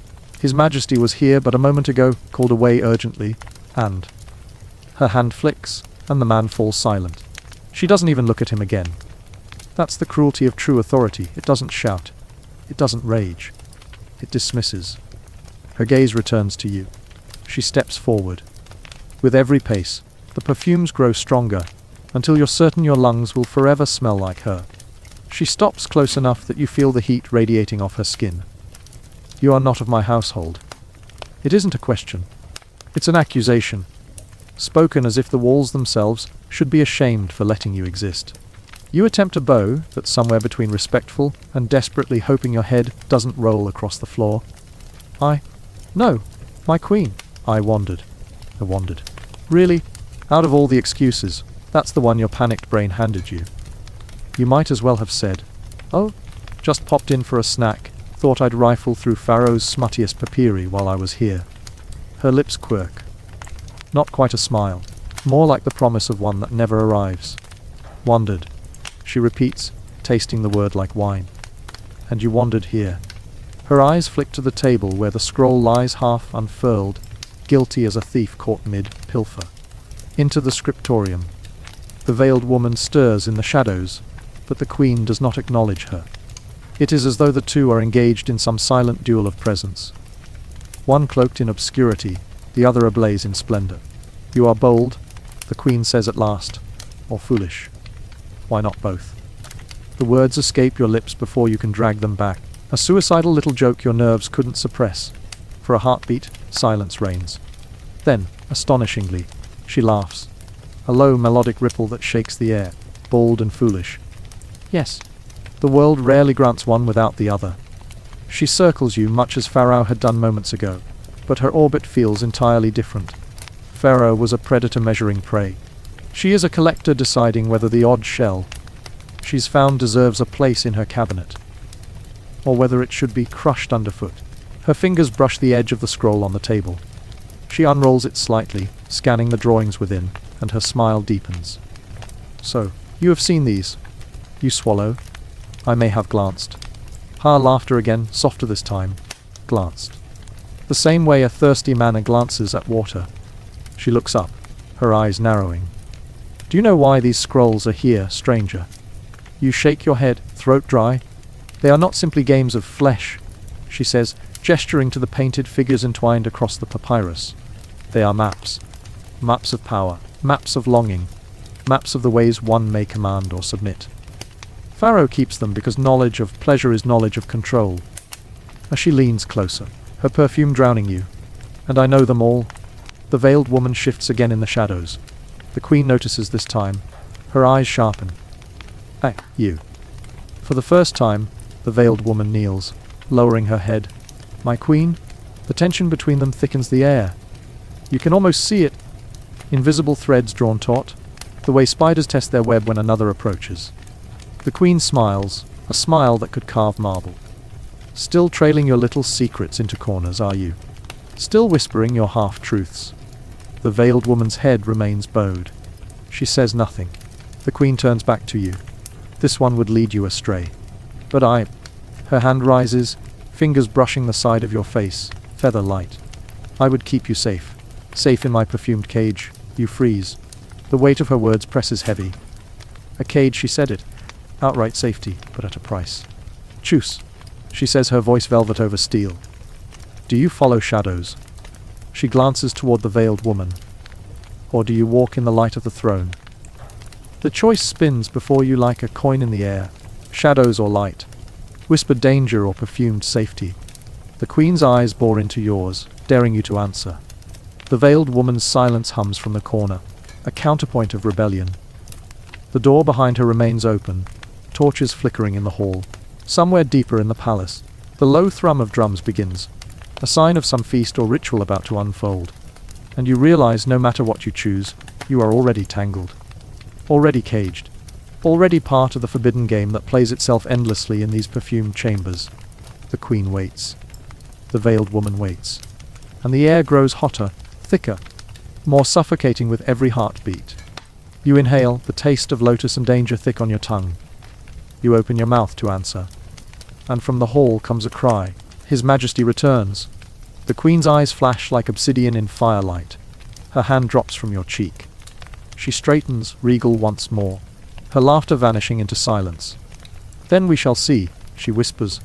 His Majesty was here but a moment ago, called away urgently, and... Her hand flicks, and the man falls silent. She doesn't even look at him again. That's the cruelty of true authority. It doesn't shout. It doesn't rage. It dismisses. Her gaze returns to you. She steps forward. With every pace, the perfumes grow stronger, until you're certain your lungs will forever smell like her. She stops close enough that you feel the heat radiating off her skin. You are not of my household. It isn't a question. It's an accusation, spoken as if the walls themselves should be ashamed for letting you exist. You attempt a bow that's somewhere between respectful and desperately hoping your head doesn't roll across the floor. No, my queen. I wandered. Really? Out of all the excuses, that's the one your panicked brain handed you. You might as well have said, "Oh, just popped in for a snack. Thought I'd rifle through Pharaoh's smuttiest papyri while I was here." Her lips quirk. Not quite a smile, more like the promise of one that never arrives. Wandered, she repeats, tasting the word like wine. And you wandered here. Her eyes flick to the table where the scroll lies half unfurled, guilty as a thief caught mid-pilfer. Into the Scriptorium. The veiled woman stirs in the shadows, but the queen does not acknowledge her. It is as though the two are engaged in some silent duel of presence. One cloaked in obscurity, the other ablaze in splendor. You are bold, the queen says at last, or foolish. Why not both? The words escape your lips before you can drag them back, a suicidal little joke your nerves couldn't suppress. For a heartbeat, silence reigns. Then, astonishingly, she laughs. A low melodic ripple that shakes the air, bold and foolish. Yes, the world rarely grants one without the other. She circles you much as Pharaoh had done moments ago, but her orbit feels entirely different. Pharaoh was a predator measuring prey. She is a collector deciding whether the odd shell she's found deserves a place in her cabinet, or whether it should be crushed underfoot. Her fingers brush the edge of the scroll on the table. She unrolls it slightly, scanning the drawings within, and her smile deepens. So, you have seen these. You swallow. I may have glanced. Her laughter again, softer this time. Glanced. The same way a thirsty manner glances at water. She looks up, her eyes narrowing. Do you know why these scrolls are here, stranger? You shake your head, throat dry. They are not simply games of flesh, she says, gesturing to the painted figures entwined across the papyrus. They are maps. Maps of power, maps of longing, maps of the ways one may command or submit. Pharaoh keeps them because knowledge of pleasure is knowledge of control. As she leans closer, her perfume drowning you. And I know them all. The veiled woman shifts again in the shadows. The queen notices this time. Her eyes sharpen. Hey, you. For the first time, the veiled woman kneels, lowering her head. My queen? The tension between them thickens the air. You can almost see it. Invisible threads drawn taut, the way spiders test their web when another approaches. The queen smiles, a smile that could carve marble. Still trailing your little secrets into corners, are you? Still whispering your half-truths. The veiled woman's head remains bowed. She says nothing. The queen turns back to you. This one would lead you astray. But I... Her hand rises, fingers brushing the side of your face, feather light. I would keep you safe. Safe in my perfumed cage. You freeze. The weight of her words presses heavy. A cage, she said it. Outright safety, but at a price. Choose, she says, her voice velvet over steel. Do you follow shadows? She glances toward the veiled woman. Or do you walk in the light of the throne? The choice spins before you like a coin in the air. Shadows or light. Whispered danger or perfumed safety. The queen's eyes bore into yours, daring you to answer. The veiled woman's silence hums from the corner, a counterpoint of rebellion. The door behind her remains open, torches flickering in the hall. Somewhere deeper in the palace, the low thrum of drums begins, a sign of some feast or ritual about to unfold. And you realize no matter what you choose, you are already tangled. Already caged. Already part of the forbidden game that plays itself endlessly in these perfumed chambers. The queen waits. The veiled woman waits. And the air grows hotter, thicker, more suffocating with every heartbeat. You inhale, the taste of lotus and danger thick on your tongue. You open your mouth to answer. And from the hall comes a cry. His Majesty returns. The queen's eyes flash like obsidian in firelight. Her hand drops from your cheek. She straightens, regal once more, her laughter vanishing into silence. Then we shall see, she whispers,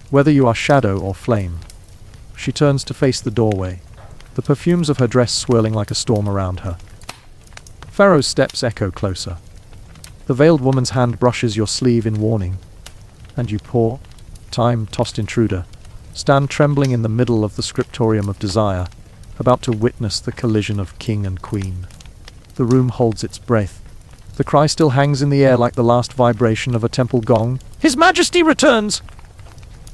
whether you are shadow or flame. She turns to face the doorway, the perfumes of her dress swirling like a storm around her. Pharaoh's steps echo closer. The veiled woman's hand brushes your sleeve in warning. And you poor, time-tossed intruder, stand trembling in the middle of the Scriptorium of desire, about to witness the collision of king and queen. The room holds its breath. The cry still hangs in the air like the last vibration of a temple gong. His Majesty returns!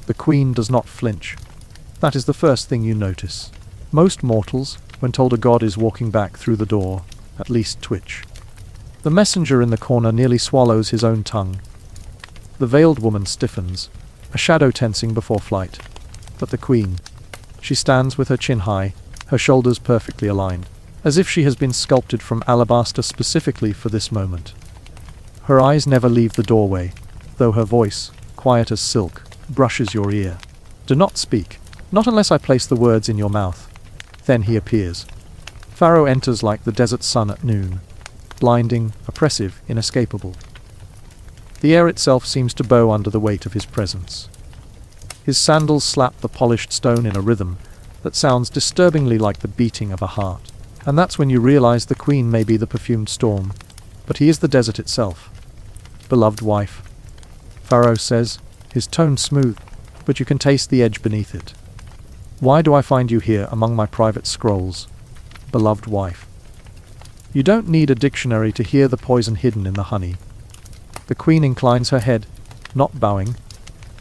The queen does not flinch. That is the first thing you notice. Most mortals, when told a god is walking back through the door, at least twitch. The messenger in the corner nearly swallows his own tongue. The veiled woman stiffens, a shadow tensing before flight. But the queen, she stands with her chin high, her shoulders perfectly aligned, as if she has been sculpted from alabaster specifically for this moment. Her eyes never leave the doorway, though her voice, quiet as silk, brushes your ear. Do not speak, not unless I place the words in your mouth. Then he appears. Pharaoh enters like the desert sun at noon, blinding, oppressive, inescapable. The air itself seems to bow under the weight of his presence. His sandals slap the polished stone in a rhythm that sounds disturbingly like the beating of a heart. And that's when you realize the queen may be the perfumed storm, but he is the desert itself. Beloved wife, Pharaoh says, his tone smooth, but you can taste the edge beneath it. Why do I find you here among my private scrolls, beloved wife? You don't need a dictionary to hear the poison hidden in the honey. The queen inclines her head, not bowing,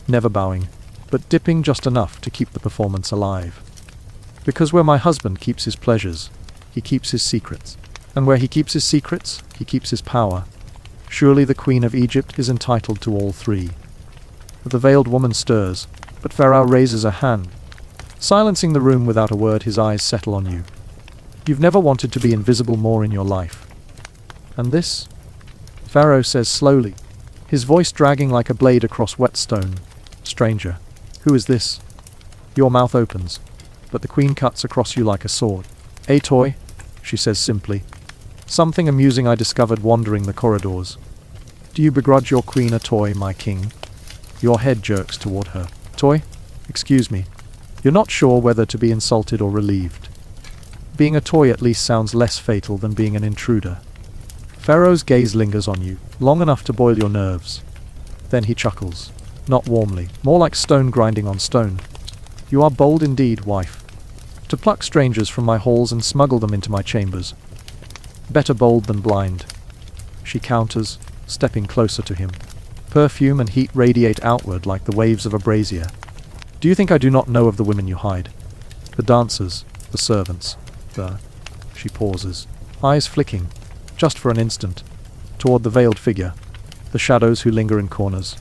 never bowing, but dipping just enough to keep the performance alive. Because where my husband keeps his pleasures, he keeps his secrets. And where he keeps his secrets, he keeps his power. Surely the Queen of Egypt is entitled to all three. The veiled woman stirs, but Pharaoh raises a hand. Silencing the room without a word, his eyes settle on you. You've never wanted to be invisible more in your life. And this? Pharaoh says slowly, his voice dragging like a blade across wet stone. Stranger, who is this? Your mouth opens, but the queen cuts across you like a sword. A toy, she says simply. Something amusing I discovered wandering the corridors. Do you begrudge your queen a toy, my king? Your head jerks toward her. Toy? Excuse me. You're not sure whether to be insulted or relieved. Being a toy at least sounds less fatal than being an intruder. Pharaoh's gaze lingers on you, long enough to boil your nerves. Then he chuckles. Not warmly, more like stone grinding on stone. You are bold indeed, wife. To pluck strangers from my halls and smuggle them into my chambers. Better bold than blind. She counters, stepping closer to him. Perfume and heat radiate outward like the waves of a brazier. Do you think I do not know of the women you hide? The dancers, the servants, She pauses, eyes flicking, just for an instant, toward the veiled figure, the shadows who linger in corners.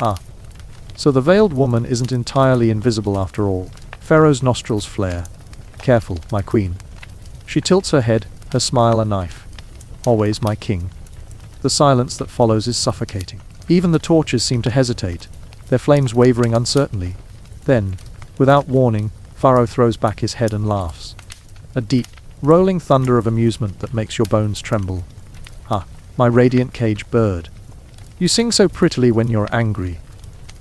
Ah. So the veiled woman isn't entirely invisible after all. Pharaoh's nostrils flare. Careful, my queen. She tilts her head, her smile a knife. Always my king. The silence that follows is suffocating. Even the torches seem to hesitate, their flames wavering uncertainly. Then, without warning, Pharaoh throws back his head and laughs. A deep, rolling thunder of amusement that makes your bones tremble. Ah, my radiant cage bird. You sing so prettily when you're angry.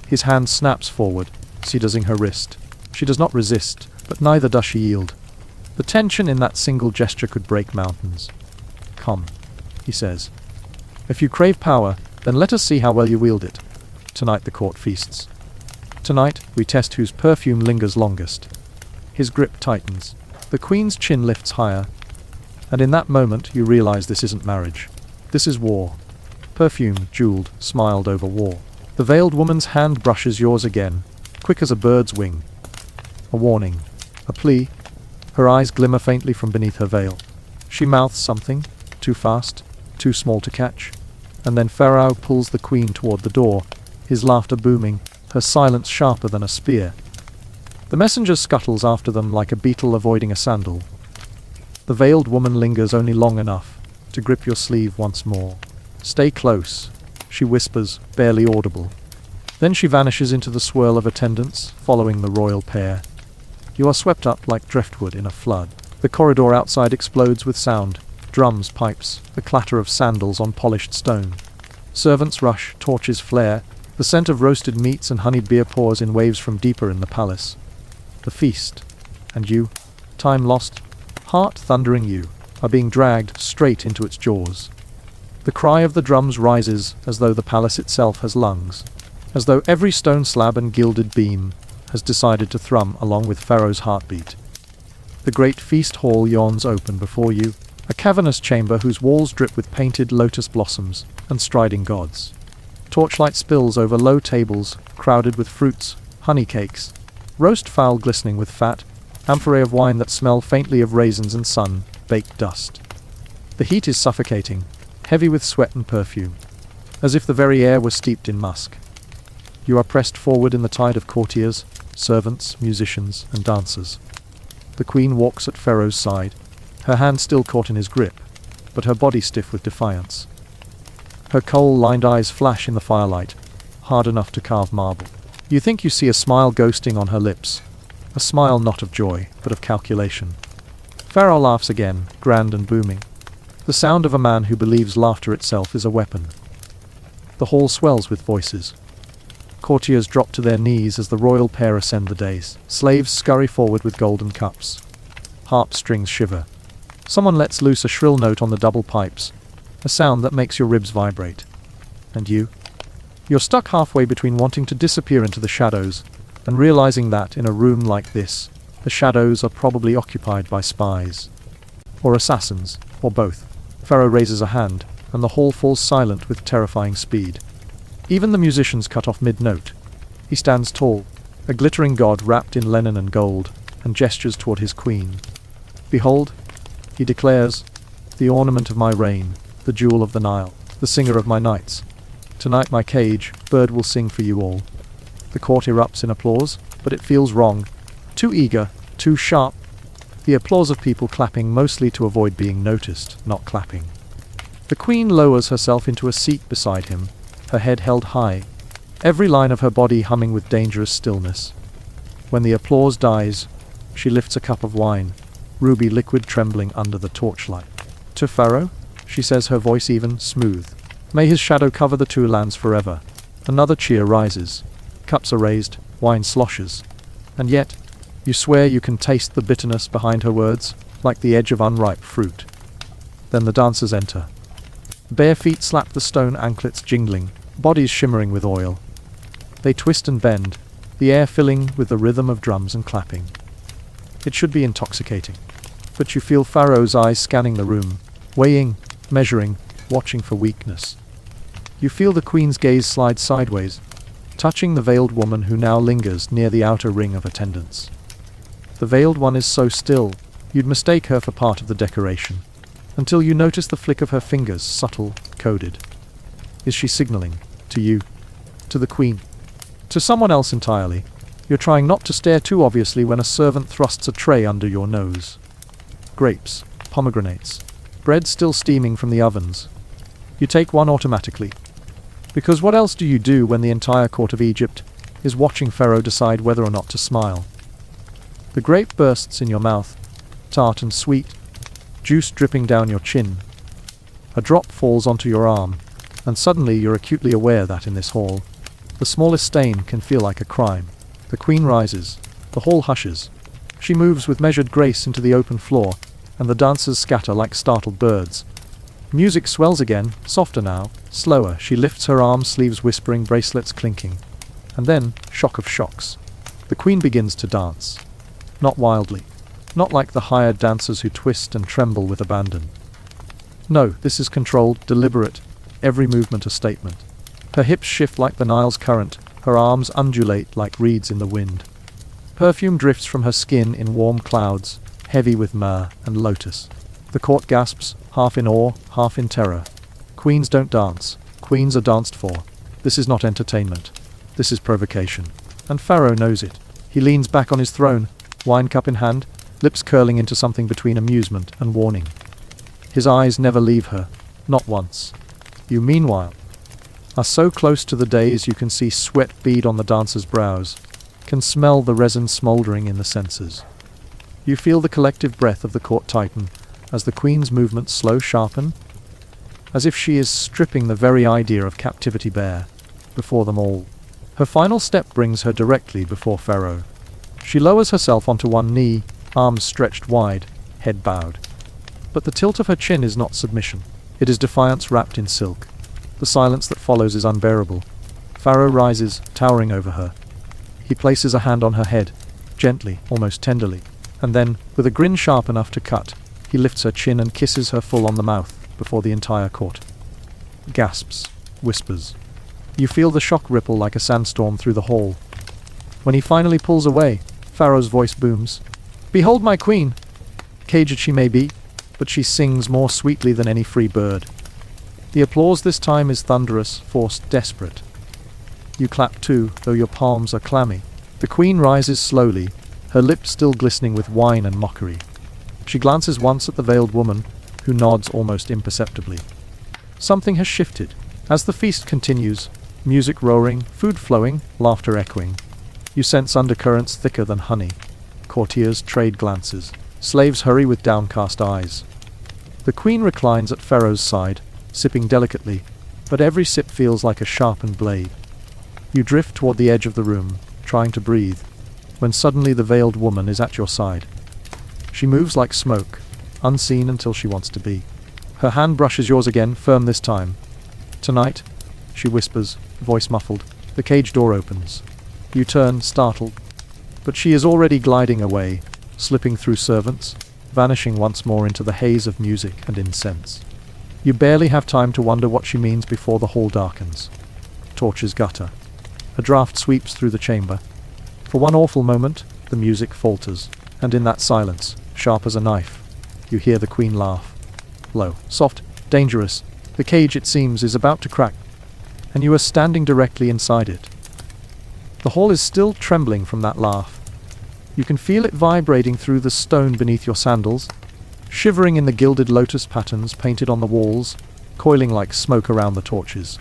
His hand snaps forward, seizing her wrist. She does not resist, but neither does she yield. The tension in that single gesture could break mountains. Come, he says. If you crave power, then let us see how well you wield it. Tonight the court feasts. Tonight we test whose perfume lingers longest. His grip tightens. The queen's chin lifts higher. And in that moment you realize this isn't marriage. This is war. Perfume, jeweled, smiled over war. The veiled woman's hand brushes yours again, quick as a bird's wing. A warning. A plea. Her eyes glimmer faintly from beneath her veil. She mouths something, too fast, too small to catch. And then Pharaoh pulls the queen toward the door, his laughter booming, her silence sharper than a spear. The messenger scuttles after them like a beetle avoiding a sandal. The veiled woman lingers only long enough to grip your sleeve once more. Stay close, she whispers, barely audible. Then she vanishes into the swirl of attendants, following the royal pair. You are swept up like driftwood in a flood. The corridor outside explodes with sound. Drums, pipes, the clatter of sandals on polished stone. Servants rush, torches flare. The scent of roasted meats and honeyed beer pours in waves from deeper in the palace. The feast. And you, time lost, heart thundering you, are being dragged straight into its jaws. The cry of the drums rises as though the palace itself has lungs, as though every stone slab and gilded beam has decided to thrum along with Pharaoh's heartbeat. The great feast hall yawns open before you, a cavernous chamber whose walls drip with painted lotus blossoms and striding gods. Torchlight spills over low tables crowded with fruits, honey cakes, roast fowl glistening with fat, amphorae of wine that smell faintly of raisins and sun-baked dust. The heat is suffocating, heavy with sweat and perfume, as if the very air was steeped in musk. You are pressed forward in the tide of courtiers, servants, musicians, and dancers. The queen walks at Pharaoh's side, her hand still caught in his grip, but her body stiff with defiance. Her coal-lined eyes flash in the firelight, hard enough to carve marble. You think you see a smile ghosting on her lips, a smile not of joy, but of calculation. Pharaoh laughs again, grand and booming, the sound of a man who believes laughter itself is a weapon. The hall swells with voices. Courtiers drop to their knees as the royal pair ascend the dais. Slaves scurry forward with golden cups. Harp strings shiver. Someone lets loose a shrill note on the double pipes, a sound that makes your ribs vibrate. And you? You're stuck halfway between wanting to disappear into the shadows and realizing that, in a room like this, the shadows are probably occupied by spies. Or assassins, or both. Pharaoh raises a hand, and the hall falls silent with terrifying speed. Even the musicians cut off mid-note. He stands tall, a glittering god wrapped in linen and gold, and gestures toward his queen. "Behold," he declares, "the ornament of my reign, the jewel of the Nile, the singer of my nights. Tonight my cage, bird will sing for you all." The court erupts in applause, but it feels wrong, too eager, too sharp. The applause of people clapping mostly to avoid being noticed, not clapping. The queen lowers herself into a seat beside him, her head held high, every line of her body humming with dangerous stillness. When the applause dies, she lifts a cup of wine, ruby liquid trembling under the torchlight. "To Pharaoh," she says, her voice even, smooth. "May his shadow cover the two lands forever." Another cheer rises. Cups are raised, wine sloshes. And yet, you swear you can taste the bitterness behind her words, like the edge of unripe fruit. Then the dancers enter. Bare feet slap the stone anklets jingling, bodies shimmering with oil. They twist and bend, the air filling with the rhythm of drums and clapping. It should be intoxicating. But you feel Pharaoh's eyes scanning the room, weighing, measuring, watching for weakness. You feel the queen's gaze slide sideways, touching the veiled woman who now lingers near the outer ring of attendants. The veiled one is so still, you'd mistake her for part of the decoration, until you notice the flick of her fingers, subtle, coded. Is she signaling? To you? To the queen? To someone else entirely? You're trying not to stare too obviously when a servant thrusts a tray under your nose. Grapes, pomegranates, bread still steaming from the ovens. You take one automatically. Because what else do you do when the entire court of Egypt is watching Pharaoh decide whether or not to smile? The grape bursts in your mouth, tart and sweet, juice dripping down your chin. A drop falls onto your arm, and suddenly you're acutely aware that in this hall, the smallest stain can feel like a crime. The queen rises, the hall hushes. She moves with measured grace into the open floor, and the dancers scatter like startled birds. Music swells again, softer now, slower. She lifts her arm sleeves whispering, bracelets clinking. And then, shock of shocks. The queen begins to dance. Not wildly. Not like the hired dancers who twist and tremble with abandon. No, this is controlled, deliberate, every movement a statement. Her hips shift like the Nile's current, her arms undulate like reeds in the wind. Perfume drifts from her skin in warm clouds, heavy with myrrh and lotus. The court gasps, half in awe, half in terror. Queens don't dance. Queens are danced for. This is not entertainment. This is provocation. And Pharaoh knows it. He leans back on his throne, wine cup in hand, lips curling into something between amusement and warning. His eyes never leave her, not once. You, meanwhile, are so close to the dais you can see sweat bead on the dancers' brows, can smell the resin smoldering in the senses. You feel the collective breath of the court tighten as the queen's movements slow sharpen, as if she is stripping the very idea of captivity bare before them all. Her final step brings her directly before Pharaoh. She lowers herself onto one knee, arms stretched wide, head bowed. But the tilt of her chin is not submission. It is defiance wrapped in silk. The silence that follows is unbearable. Pharaoh rises, towering over her. He places a hand on her head, gently, almost tenderly, and then, with a grin sharp enough to cut, he lifts her chin and kisses her full on the mouth before the entire court. Gasps, whispers. You feel the shock ripple like a sandstorm through the hall. When he finally pulls away, Pharaoh's voice booms. "Behold my queen!" Caged she may be, but she sings more sweetly than any free bird. The applause this time is thunderous, forced, desperate. You clap too, though your palms are clammy. The queen rises slowly, her lips still glistening with wine and mockery. She glances once at the veiled woman, who nods almost imperceptibly. Something has shifted. As the feast continues, music roaring, food flowing, laughter echoing. You sense undercurrents thicker than honey. Courtiers trade glances. Slaves hurry with downcast eyes. The queen reclines at Pharaoh's side, sipping delicately, but every sip feels like a sharpened blade. You drift toward the edge of the room, trying to breathe, when suddenly the veiled woman is at your side. She moves like smoke, unseen until she wants to be. Her hand brushes yours again, firm this time. "Tonight," she whispers, voice muffled. The cage door opens. You turn, startled. But she is already gliding away, slipping through servants, vanishing once more into the haze of music and incense. You barely have time to wonder what she means before the hall darkens. Torches gutter. A draft sweeps through the chamber. For one awful moment, the music falters, and in that silence, sharp as a knife, you hear the queen laugh. Low, soft, dangerous. The cage, it seems, is about to crack, and you are standing directly inside it. The hall is still trembling from that laugh. You can feel it vibrating through the stone beneath your sandals, shivering in the gilded lotus patterns painted on the walls, coiling like smoke around the torches.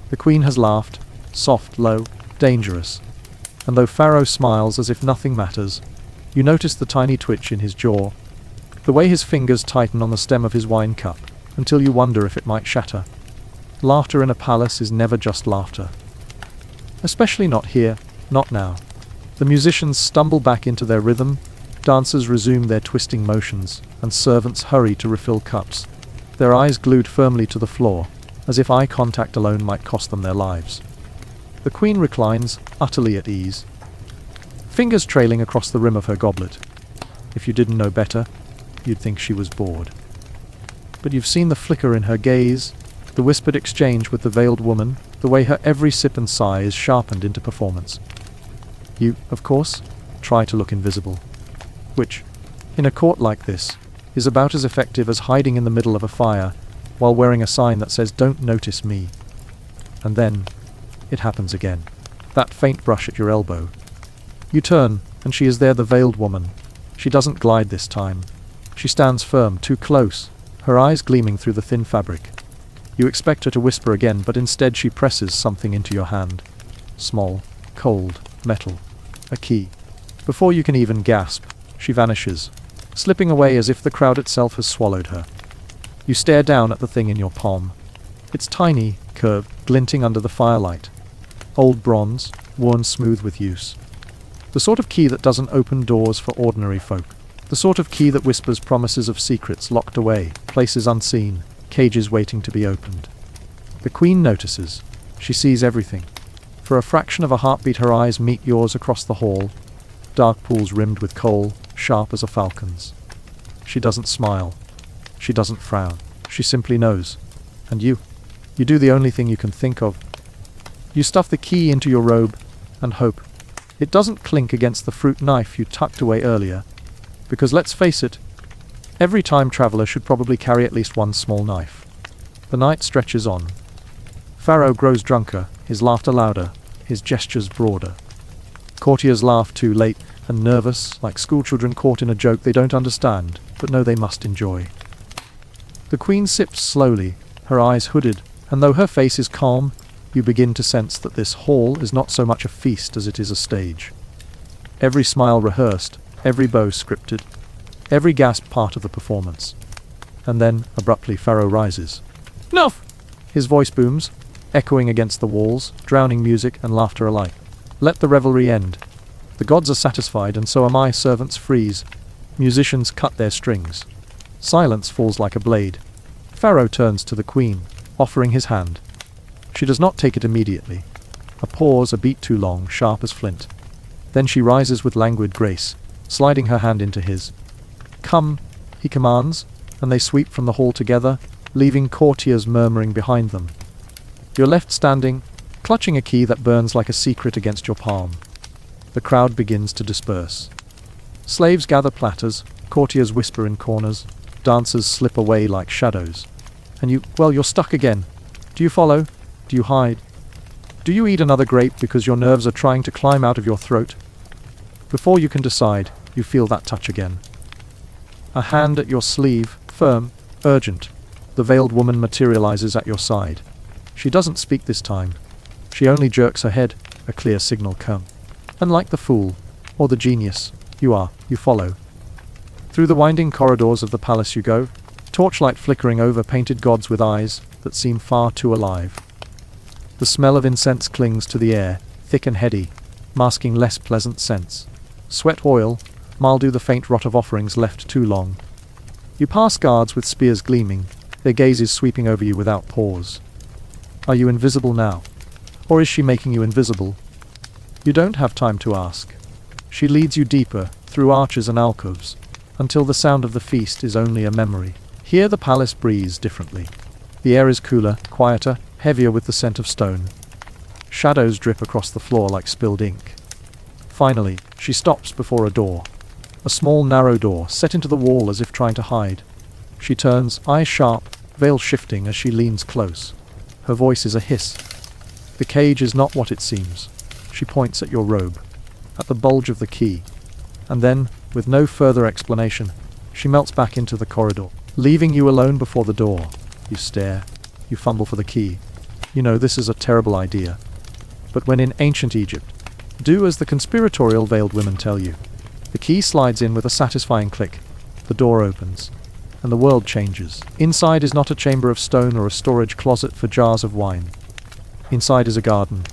The queen has laughed, soft, low, dangerous. And though Pharaoh smiles as if nothing matters, you notice the tiny twitch in his jaw, the way his fingers tighten on the stem of his wine cup, until you wonder if it might shatter. Laughter in a palace is never just laughter. Especially not here, not now. The musicians stumble back into their rhythm, dancers resume their twisting motions, and servants hurry to refill cups, their eyes glued firmly to the floor, as if eye contact alone might cost them their lives. The queen reclines, utterly at ease, fingers trailing across the rim of her goblet. If you didn't know better, you'd think she was bored. But you've seen the flicker in her gaze, the whispered exchange with the veiled woman, the way her every sip and sigh is sharpened into performance. You, of course, try to look invisible, which, in a court like this, is about as effective as hiding in the middle of a fire while wearing a sign that says "Don't notice me." And then, it happens again. That faint brush at your elbow. You turn, and she is there, the veiled woman. She doesn't glide this time. She stands firm, too close, her eyes gleaming through the thin fabric. You expect her to whisper again, but instead she presses something into your hand. Small, cold, metal. A key. Before you can even gasp, she vanishes, slipping away as if the crowd itself has swallowed her. You stare down at the thing in your palm. It's tiny, curved, glinting under the firelight. Old bronze, worn smooth with use. The sort of key that doesn't open doors for ordinary folk. The sort of key that whispers promises of secrets locked away, places unseen, cages waiting to be opened. The queen notices. She sees everything. For a fraction of a heartbeat her eyes meet yours across the hall, dark pools rimmed with coal, sharp as a falcon's. She doesn't smile. She doesn't frown. She simply knows. And you do the only thing you can think of. You stuff the key into your robe and hope it doesn't clink against the fruit knife you tucked away earlier, because let's face it, every time traveler should probably carry at least one small knife. The night stretches on. Pharaoh grows drunker, his laughter louder, his gestures broader. Courtiers laugh too, late and nervous, like schoolchildren caught in a joke they don't understand, but know they must enjoy. The queen sips slowly, her eyes hooded, and though her face is calm, you begin to sense that this hall is not so much a feast as it is a stage. Every smile rehearsed, every bow scripted, every gasp part of the performance. And then, abruptly, Pharaoh rises. "Enough!" His voice booms, echoing against the walls, drowning music and laughter alike. Let the revelry end. The gods are satisfied, and so am I. Servants freeze. Musicians cut their strings. Silence falls like a blade. Pharaoh turns to the queen, offering his hand. She does not take it immediately. A pause a beat too long, sharp as flint. Then she rises with languid grace, sliding her hand into his. "Come," he commands, and they sweep from the hall together, leaving courtiers murmuring behind them. You're left standing, clutching a key that burns like a secret against your palm. The crowd begins to disperse. Slaves gather platters, courtiers whisper in corners, dancers slip away like shadows. And you're stuck again. Do you follow? Do you hide? Do you eat another grape because your nerves are trying to climb out of your throat? Before you can decide, you feel that touch again. A hand at your sleeve, firm, urgent. The veiled woman materializes at your side. She doesn't speak this time. She only jerks her head, a clear signal come. And like the fool, or the genius, you follow. Through the winding corridors of the palace you go, torchlight flickering over painted gods with eyes that seem far too alive. The smell of incense clings to the air, thick and heady, masking less pleasant scents. Sweat oil, mildew the faint rot of offerings left too long. You pass guards with spears gleaming, their gazes sweeping over you without pause. Are you invisible now? Or is she making you invisible? You don't have time to ask. She leads you deeper, through arches and alcoves, until the sound of the feast is only a memory. Here the palace breathes differently. The air is cooler, quieter, heavier with the scent of stone. Shadows drip across the floor like spilled ink. Finally, she stops before a door. A small, narrow door, set into the wall as if trying to hide. She turns, eyes sharp, veil shifting as she leans close. Her voice is a hiss. The cage is not what it seems. She points at your robe, at the bulge of the key. And then, with no further explanation, she melts back into the corridor, leaving you alone before the door. You stare. You fumble for the key. You know this is a terrible idea. But when in ancient Egypt, do as the conspiratorial veiled women tell you. The key slides in with a satisfying click. The door opens, and the world changes. Inside is not a chamber of stone or a storage closet for jars of wine. Inside is a garden.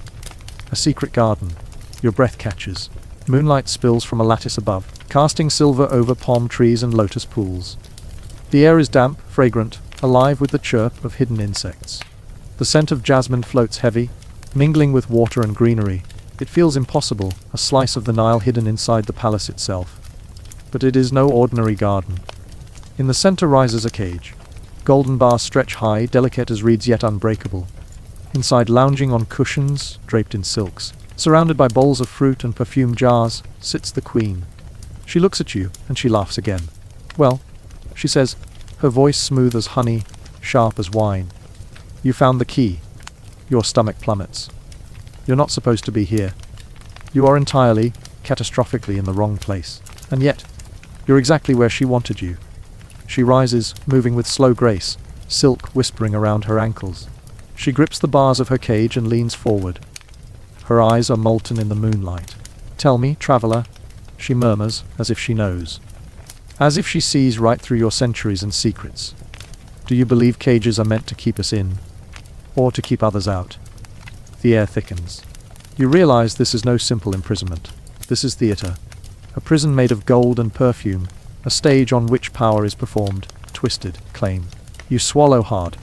A secret garden. Your breath catches. Moonlight spills from a lattice above, casting silver over palm trees and lotus pools. The air is damp, fragrant, alive with the chirp of hidden insects. The scent of jasmine floats heavy, mingling with water and greenery. It feels impossible, a slice of the Nile hidden inside the palace itself. But it is no ordinary garden. In the center rises a cage. Golden bars stretch high, delicate as reeds yet unbreakable. Inside, lounging on cushions, draped in silks, surrounded by bowls of fruit and perfumed jars, sits the queen. She looks at you, and she laughs again. Well, she says, her voice smooth as honey, sharp as wine. You found the key. Your stomach plummets. You're not supposed to be here. You are entirely, catastrophically in the wrong place. And yet, you're exactly where she wanted you. She rises, moving with slow grace, silk whispering around her ankles. She grips the bars of her cage and leans forward. Her eyes are molten in the moonlight. Tell me, traveler, she murmurs, as if she knows. As if she sees right through your centuries and secrets. Do you believe cages are meant to keep us in? Or to keep others out? The air thickens. You realize this is no simple imprisonment. This is theater. A prison made of gold and perfume. A stage on which power is performed, twisted, claim. You swallow hard.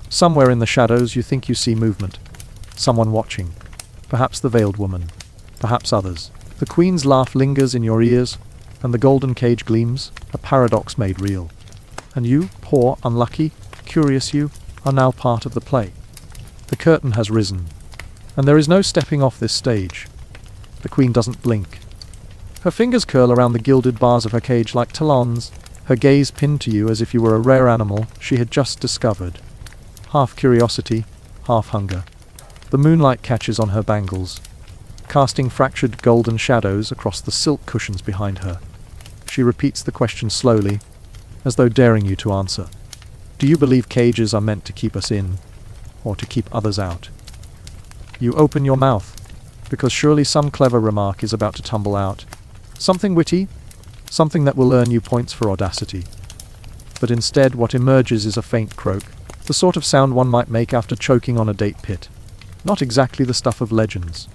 Somewhere in the shadows you think you see movement. Someone watching. Perhaps the veiled woman. Perhaps others. The queen's laugh lingers in your ears, and the golden cage gleams, a paradox made real. And you, poor, unlucky, curious you, are now part of the play. The curtain has risen, and there is no stepping off this stage. The queen doesn't blink. Her fingers curl around the gilded bars of her cage like talons, her gaze pinned to you as if you were a rare animal she had just discovered. Half curiosity, half hunger. The moonlight catches on her bangles, casting fractured golden shadows across the silk cushions behind her. She repeats the question slowly, as though daring you to answer. Do you believe cages are meant to keep us in, or to keep others out? You open your mouth, because surely some clever remark is about to tumble out. Something witty, something that will earn you points for audacity. But instead what emerges is a faint croak, the sort of sound one might make after choking on a date pit. Not exactly the stuff of legends.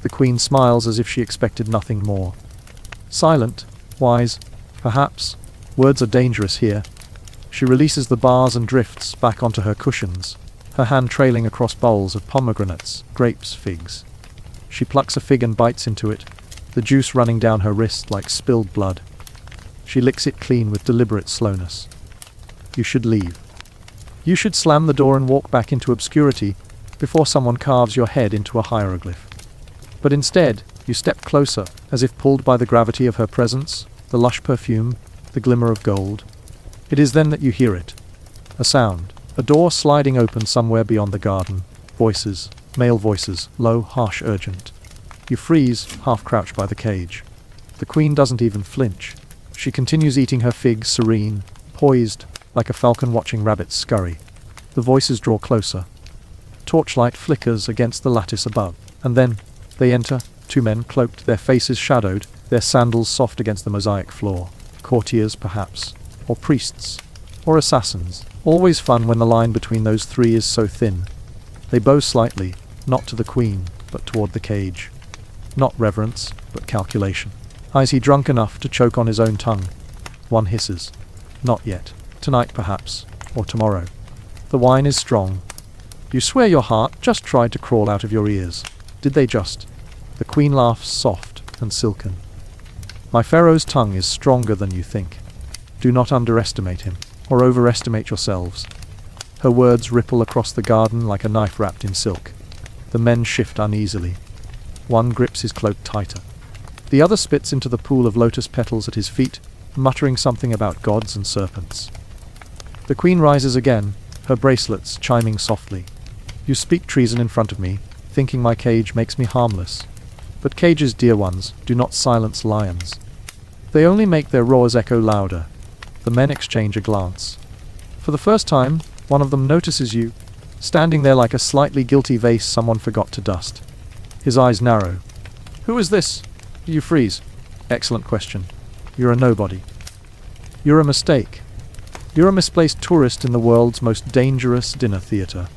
The queen smiles as if she expected nothing more. Silent, wise, perhaps. Words are dangerous here. She releases the bars and drifts back onto her cushions, her hand trailing across bowls of pomegranates, grapes, figs. She plucks a fig and bites into it, the juice running down her wrist like spilled blood. She licks it clean with deliberate slowness. You should leave. You should slam the door and walk back into obscurity before someone carves your head into a hieroglyph. But instead, you step closer, as if pulled by the gravity of her presence, the lush perfume, the glimmer of gold. It is then that you hear it. A sound, a door sliding open somewhere beyond the garden. Voices, male voices, low, harsh, urgent. You freeze, half-crouched by the cage. The queen doesn't even flinch. She continues eating her fig, serene, poised, like a falcon watching rabbits scurry. The voices draw closer. Torchlight flickers against the lattice above, and then they enter, two men cloaked, their faces shadowed, their sandals soft against the mosaic floor. Courtiers, perhaps, or priests, or assassins. Always fun when the line between those three is so thin. They bow slightly, not to the queen, but toward the cage. Not reverence, but calculation. Is he drunk enough to choke on his own tongue? One hisses. Not yet. Tonight, perhaps, or tomorrow. The wine is strong. You swear your heart just tried to crawl out of your ears. Did they just? The queen laughs soft and silken. My Pharaoh's tongue is stronger than you think. Do not underestimate him, or overestimate yourselves. Her words ripple across the garden like a knife wrapped in silk. The men shift uneasily. One grips his cloak tighter. The other spits into the pool of lotus petals at his feet, muttering something about gods and serpents. The queen rises again, her bracelets chiming softly. You speak treason in front of me, thinking my cage makes me harmless. But cages, dear ones, do not silence lions. They only make their roars echo louder. The men exchange a glance. For the first time, one of them notices you, standing there like a slightly guilty vase someone forgot to dust. His eyes narrow. Who is this? You freeze. Excellent question. You're a nobody. You're a mistake. You're a misplaced tourist in the world's most dangerous dinner theater.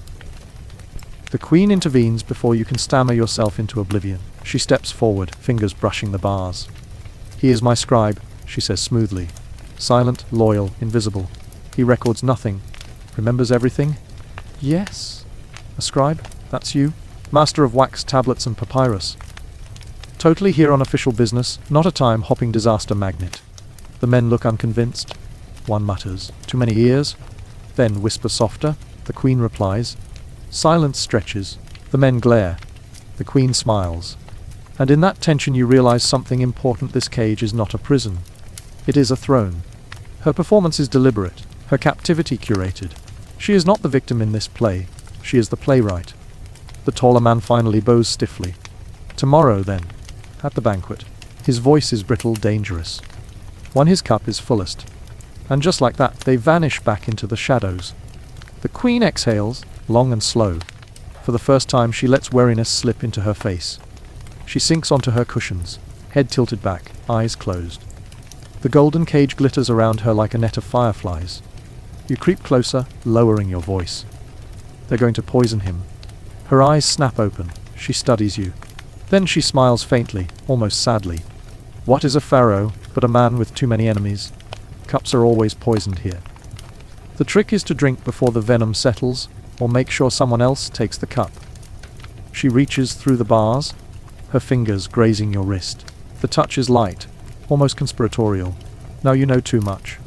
The queen intervenes before you can stammer yourself into oblivion. She steps forward, fingers brushing the bars. He is my scribe, she says smoothly. Silent, loyal, invisible. He records nothing. Remembers everything? Yes. A scribe? That's you? Master of wax tablets and papyrus. Totally here on official business, not a time-hopping disaster magnet. The men look unconvinced. One mutters, too many ears. Then whisper softer. The queen replies. Silence stretches. The men glare. The queen smiles. And in that tension you realize something important. This cage is not a prison. It is a throne. Her performance is deliberate, her captivity curated. She is not the victim in this play. She is the playwright. The taller man finally bows stiffly. Tomorrow, then, at the banquet. His voice is brittle, dangerous. When his cup is fullest. And just like that, they vanish back into the shadows. The queen exhales, long and slow. For the first time, she lets wariness slip into her face. She sinks onto her cushions, head tilted back, eyes closed. The golden cage glitters around her like a net of fireflies. You creep closer, lowering your voice. They're going to poison him. Her eyes snap open. She studies you. Then she smiles faintly, almost sadly. What is a pharaoh but a man with too many enemies? Cups are always poisoned here. The trick is to drink before the venom settles, or make sure someone else takes the cup. She reaches through the bars, her fingers grazing your wrist. The touch is light, almost conspiratorial. Now you know too much.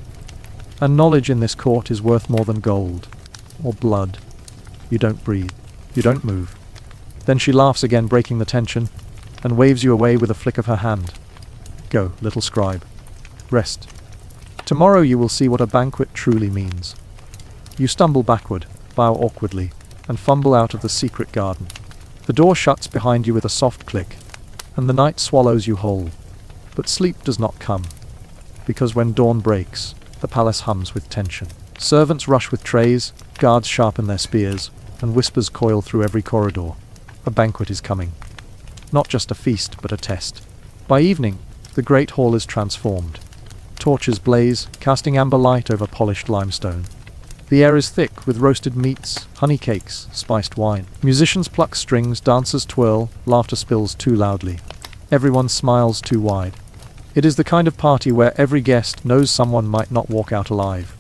And knowledge in this court is worth more than gold. Or blood. You don't breathe. You don't move. Then she laughs again, breaking the tension, and waves you away with a flick of her hand. Go, little scribe. Rest. Tomorrow you will see what a banquet truly means. You stumble backward, bow awkwardly, and fumble out of the secret garden. The door shuts behind you with a soft click, and the night swallows you whole. But sleep does not come, because when dawn breaks, the palace hums with tension. Servants rush with trays, guards sharpen their spears, and whispers coil through every corridor. A banquet is coming. Not just a feast, but a test. By evening, the great hall is transformed. Torches blaze, casting amber light over polished limestone. The air is thick with roasted meats, honey cakes, spiced wine. Musicians pluck strings, dancers twirl, laughter spills too loudly. Everyone smiles too wide. It is the kind of party where every guest knows someone might not walk out alive.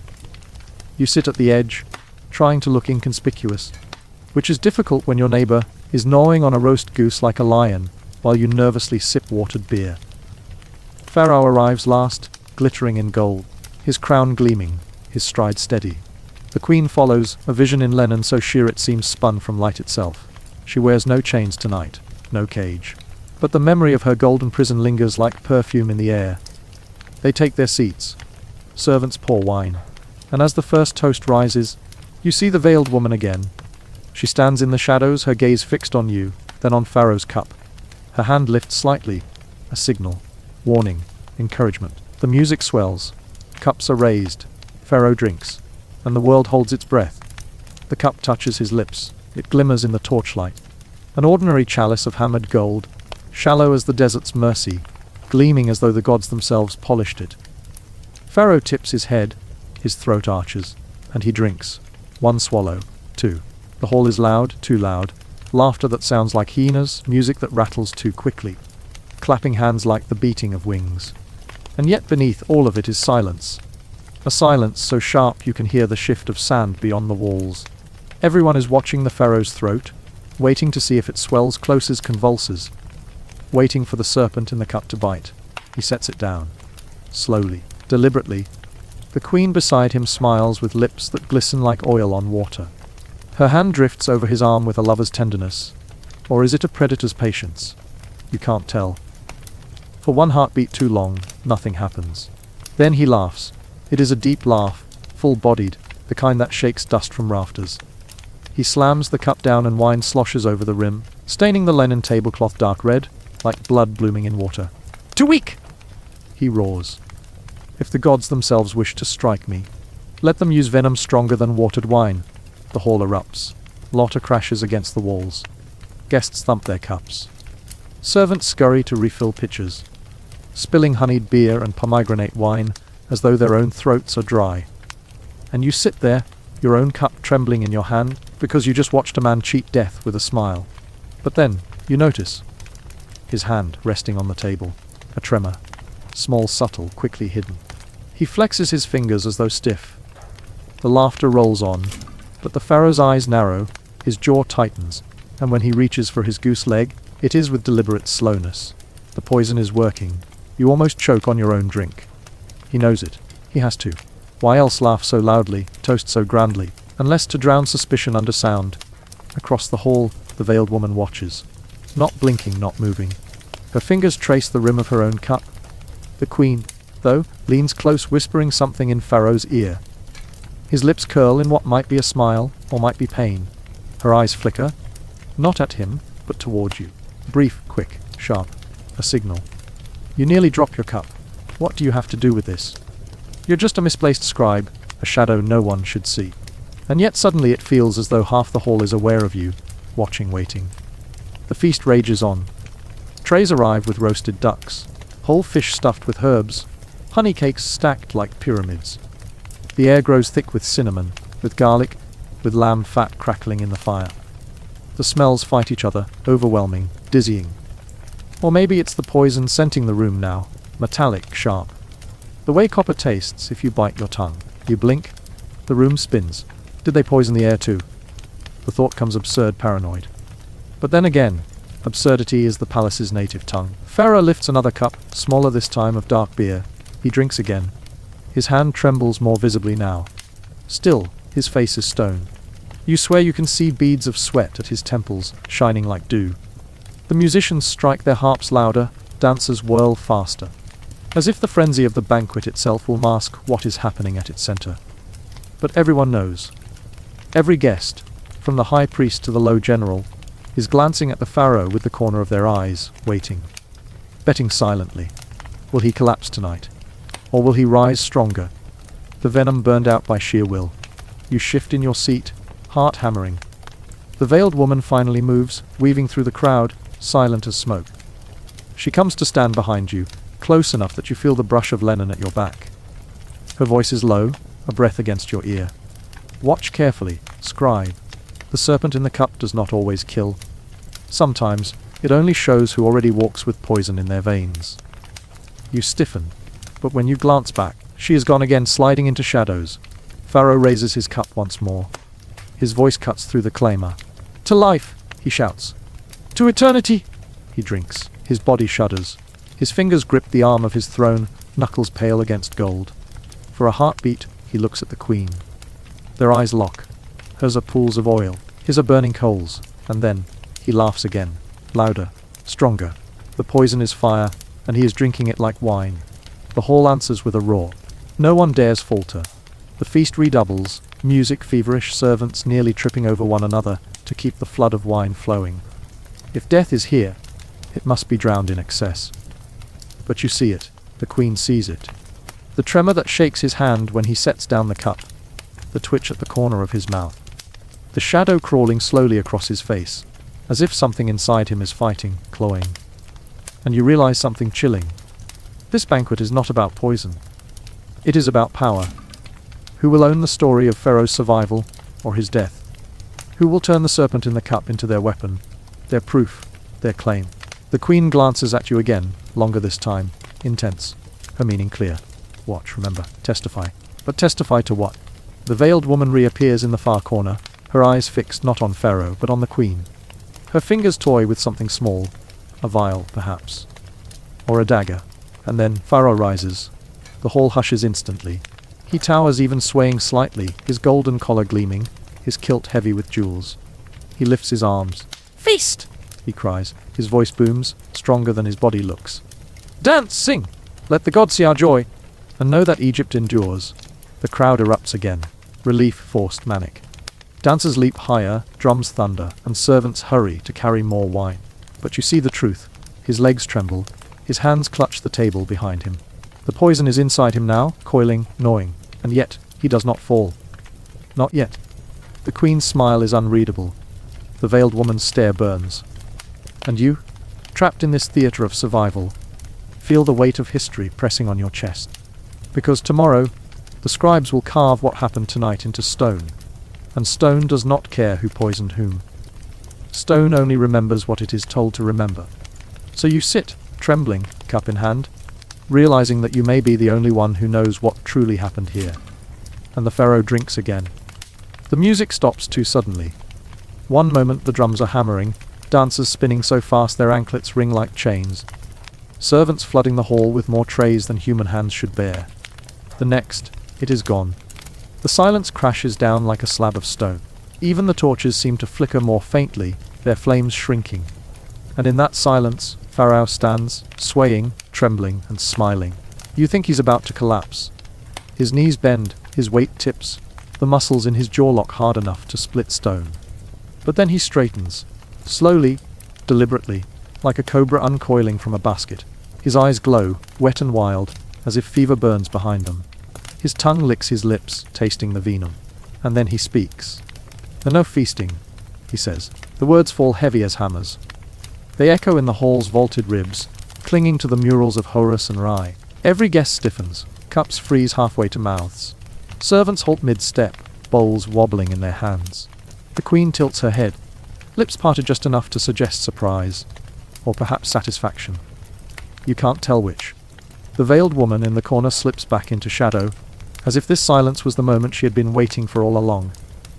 You sit at the edge, trying to look inconspicuous, which is difficult when your neighbor is gnawing on a roast goose like a lion, while you nervously sip watered beer. Pharaoh arrives last, glittering in gold, his crown gleaming, his stride steady. The queen follows, a vision in linen so sheer it seems spun from light itself. She wears no chains tonight, no cage. But the memory of her golden prison lingers like perfume in the air. They take their seats. Servants pour wine. And as the first toast rises, you see the veiled woman again. She stands in the shadows, her gaze fixed on you, then on Pharaoh's cup. Her hand lifts slightly, a signal, warning, encouragement. The music swells. Cups are raised. Pharaoh drinks, and the world holds its breath. The cup touches his lips. It glimmers in the torchlight. An ordinary chalice of hammered gold, shallow as the desert's mercy, gleaming as though the gods themselves polished it. Pharaoh tips his head, his throat arches, and he drinks. One swallow, two. The hall is loud, too loud. Laughter that sounds like hyenas, music that rattles too quickly. Clapping hands like the beating of wings. And yet beneath all of it is silence. A silence so sharp you can hear the shift of sand beyond the walls. Everyone is watching the Pharaoh's throat, waiting to see if it swells close as convulses. Waiting for the serpent in the cup to bite. He sets it down. Slowly, deliberately. The queen beside him smiles with lips that glisten like oil on water. Her hand drifts over his arm with a lover's tenderness. Or is it a predator's patience? You can't tell. For one heartbeat too long, nothing happens. Then he laughs. It is a deep laugh, full-bodied, the kind that shakes dust from rafters. He slams the cup down and wine sloshes over the rim, staining the linen tablecloth dark red, like blood blooming in water. Too weak! He roars. If the gods themselves wish to strike me, let them use venom stronger than watered wine. The hall erupts. Laughter crashes against the walls. Guests thump their cups. Servants scurry to refill pitchers, spilling honeyed beer and pomegranate wine as though their own throats are dry. And you sit there, your own cup trembling in your hand, because you just watched a man cheat death with a smile. But then, you notice his hand resting on the table, a tremor, small, subtle, quickly hidden. He flexes his fingers as though stiff. The laughter rolls on, but the Pharaoh's eyes narrow, his jaw tightens, and when he reaches for his goose leg, it is with deliberate slowness. The poison is working. You almost choke on your own drink. He knows it. He has to. Why else laugh so loudly, toast so grandly, unless to drown suspicion under sound? Across the hall, the veiled woman watches. Not blinking, not moving. Her fingers trace the rim of her own cup. The queen, though, leans close, whispering something in Pharaoh's ear. His lips curl in what might be a smile, or might be pain. Her eyes flicker, not at him, but toward you. Brief, quick, sharp. A signal. You nearly drop your cup. What do you have to do with this? You're just a misplaced scribe, a shadow no one should see. And yet suddenly it feels as though half the hall is aware of you, watching, waiting. The feast rages on. Trays arrive with roasted ducks, whole fish stuffed with herbs, honey cakes stacked like pyramids. The air grows thick with cinnamon, with garlic, with lamb fat crackling in the fire. The smells fight each other, overwhelming, dizzying. Or maybe it's the poison scenting the room now, metallic, sharp. The way copper tastes if you bite your tongue. You blink, the room spins. Did they poison the air too? The thought comes absurd, paranoid. But then again, absurdity is the palace's native tongue. Pharaoh lifts another cup, smaller this time, of dark beer. He drinks again. His hand trembles more visibly now. Still, his face is stone. You swear you can see beads of sweat at his temples, shining like dew. The musicians strike their harps louder, dancers whirl faster. As if the frenzy of the banquet itself will mask what is happening at its center. But everyone knows. Every guest, from the high priest to the low general, is glancing at the Pharaoh with the corner of their eyes, waiting. Betting silently. Will he collapse tonight? Or will he rise stronger? The venom burned out by sheer will. You shift in your seat, heart hammering. The veiled woman finally moves, weaving through the crowd, silent as smoke. She comes to stand behind you, close enough that you feel the brush of linen at your back. Her voice is low, a breath against your ear. Watch carefully, scribe. The serpent in the cup does not always kill. Sometimes, it only shows who already walks with poison in their veins. You stiffen, but when you glance back, she is gone again, sliding into shadows. Pharaoh raises his cup once more. His voice cuts through the clamour. "To life!" he shouts. "To eternity!" He drinks. His body shudders. His fingers grip the arm of his throne, knuckles pale against gold. For a heartbeat, he looks at the queen. Their eyes lock. Hers are pools of oil, his are burning coals, and then he laughs again, louder, stronger. The poison is fire, and he is drinking it like wine. The hall answers with a roar. No one dares falter. The feast redoubles, music feverish, servants nearly tripping over one another to keep the flood of wine flowing. If death is here, it must be drowned in excess. But you see it. The queen sees it. The tremor that shakes his hand when he sets down the cup. The twitch at the corner of his mouth. The shadow crawling slowly across his face, as if something inside him is fighting, clawing. And you realize something chilling. This banquet is not about poison. It is about power. Who will own the story of Pharaoh's survival or his death? Who will turn the serpent in the cup into their weapon, their proof, their claim? The queen glances at you again, longer this time, intense, her meaning clear. Watch, remember, testify. But testify to what? The veiled woman reappears in the far corner, her eyes fixed not on Pharaoh but on the queen. Her fingers toy with something small, a vial, perhaps, or a dagger. And then Pharaoh rises. The hall hushes instantly. He towers, even swaying slightly, his golden collar gleaming, his kilt heavy with jewels. He lifts his arms. "Feast!" he cries. His voice booms, stronger than his body looks. "Dance! Sing! Let the gods see our joy! And know that Egypt endures." The crowd erupts again. Relief forced manic. Dancers leap higher, drums thunder, and servants hurry to carry more wine. But you see the truth. His legs tremble. His hands clutch the table behind him. The poison is inside him now, coiling, gnawing, and yet he does not fall. Not yet. The queen's smile is unreadable. The veiled woman's stare burns. And you, trapped in this theater of survival, feel the weight of history pressing on your chest. Because tomorrow, the scribes will carve what happened tonight into stone. And stone does not care who poisoned whom. Stone only remembers what it is told to remember. So you sit, trembling, cup in hand, realizing that you may be the only one who knows what truly happened here. And the Pharaoh drinks again. The music stops too suddenly. One moment the drums are hammering, dancers spinning so fast their anklets ring like chains. Servants flooding the hall with more trays than human hands should bear. The next, it is gone. The silence crashes down like a slab of stone. Even the torches seem to flicker more faintly, their flames shrinking. And in that silence, Pharaoh stands, swaying, trembling, and smiling. You think he's about to collapse. His knees bend, his weight tips, the muscles in his jaw lock hard enough to split stone. But then he straightens, slowly, deliberately, like a cobra uncoiling from a basket. His eyes glow, wet and wild, as if fever burns behind them. His tongue licks his lips, tasting the venom. And then he speaks. "No feasting," he says. The words fall heavy as hammers. They echo in the hall's vaulted ribs, clinging to the murals of Horus and Rai. Every guest stiffens, cups freeze halfway to mouths. Servants halt mid-step, bowls wobbling in their hands. The queen tilts her head, lips parted just enough to suggest surprise, or perhaps satisfaction. You can't tell which. The veiled woman in the corner slips back into shadow, as if this silence was the moment she had been waiting for all along.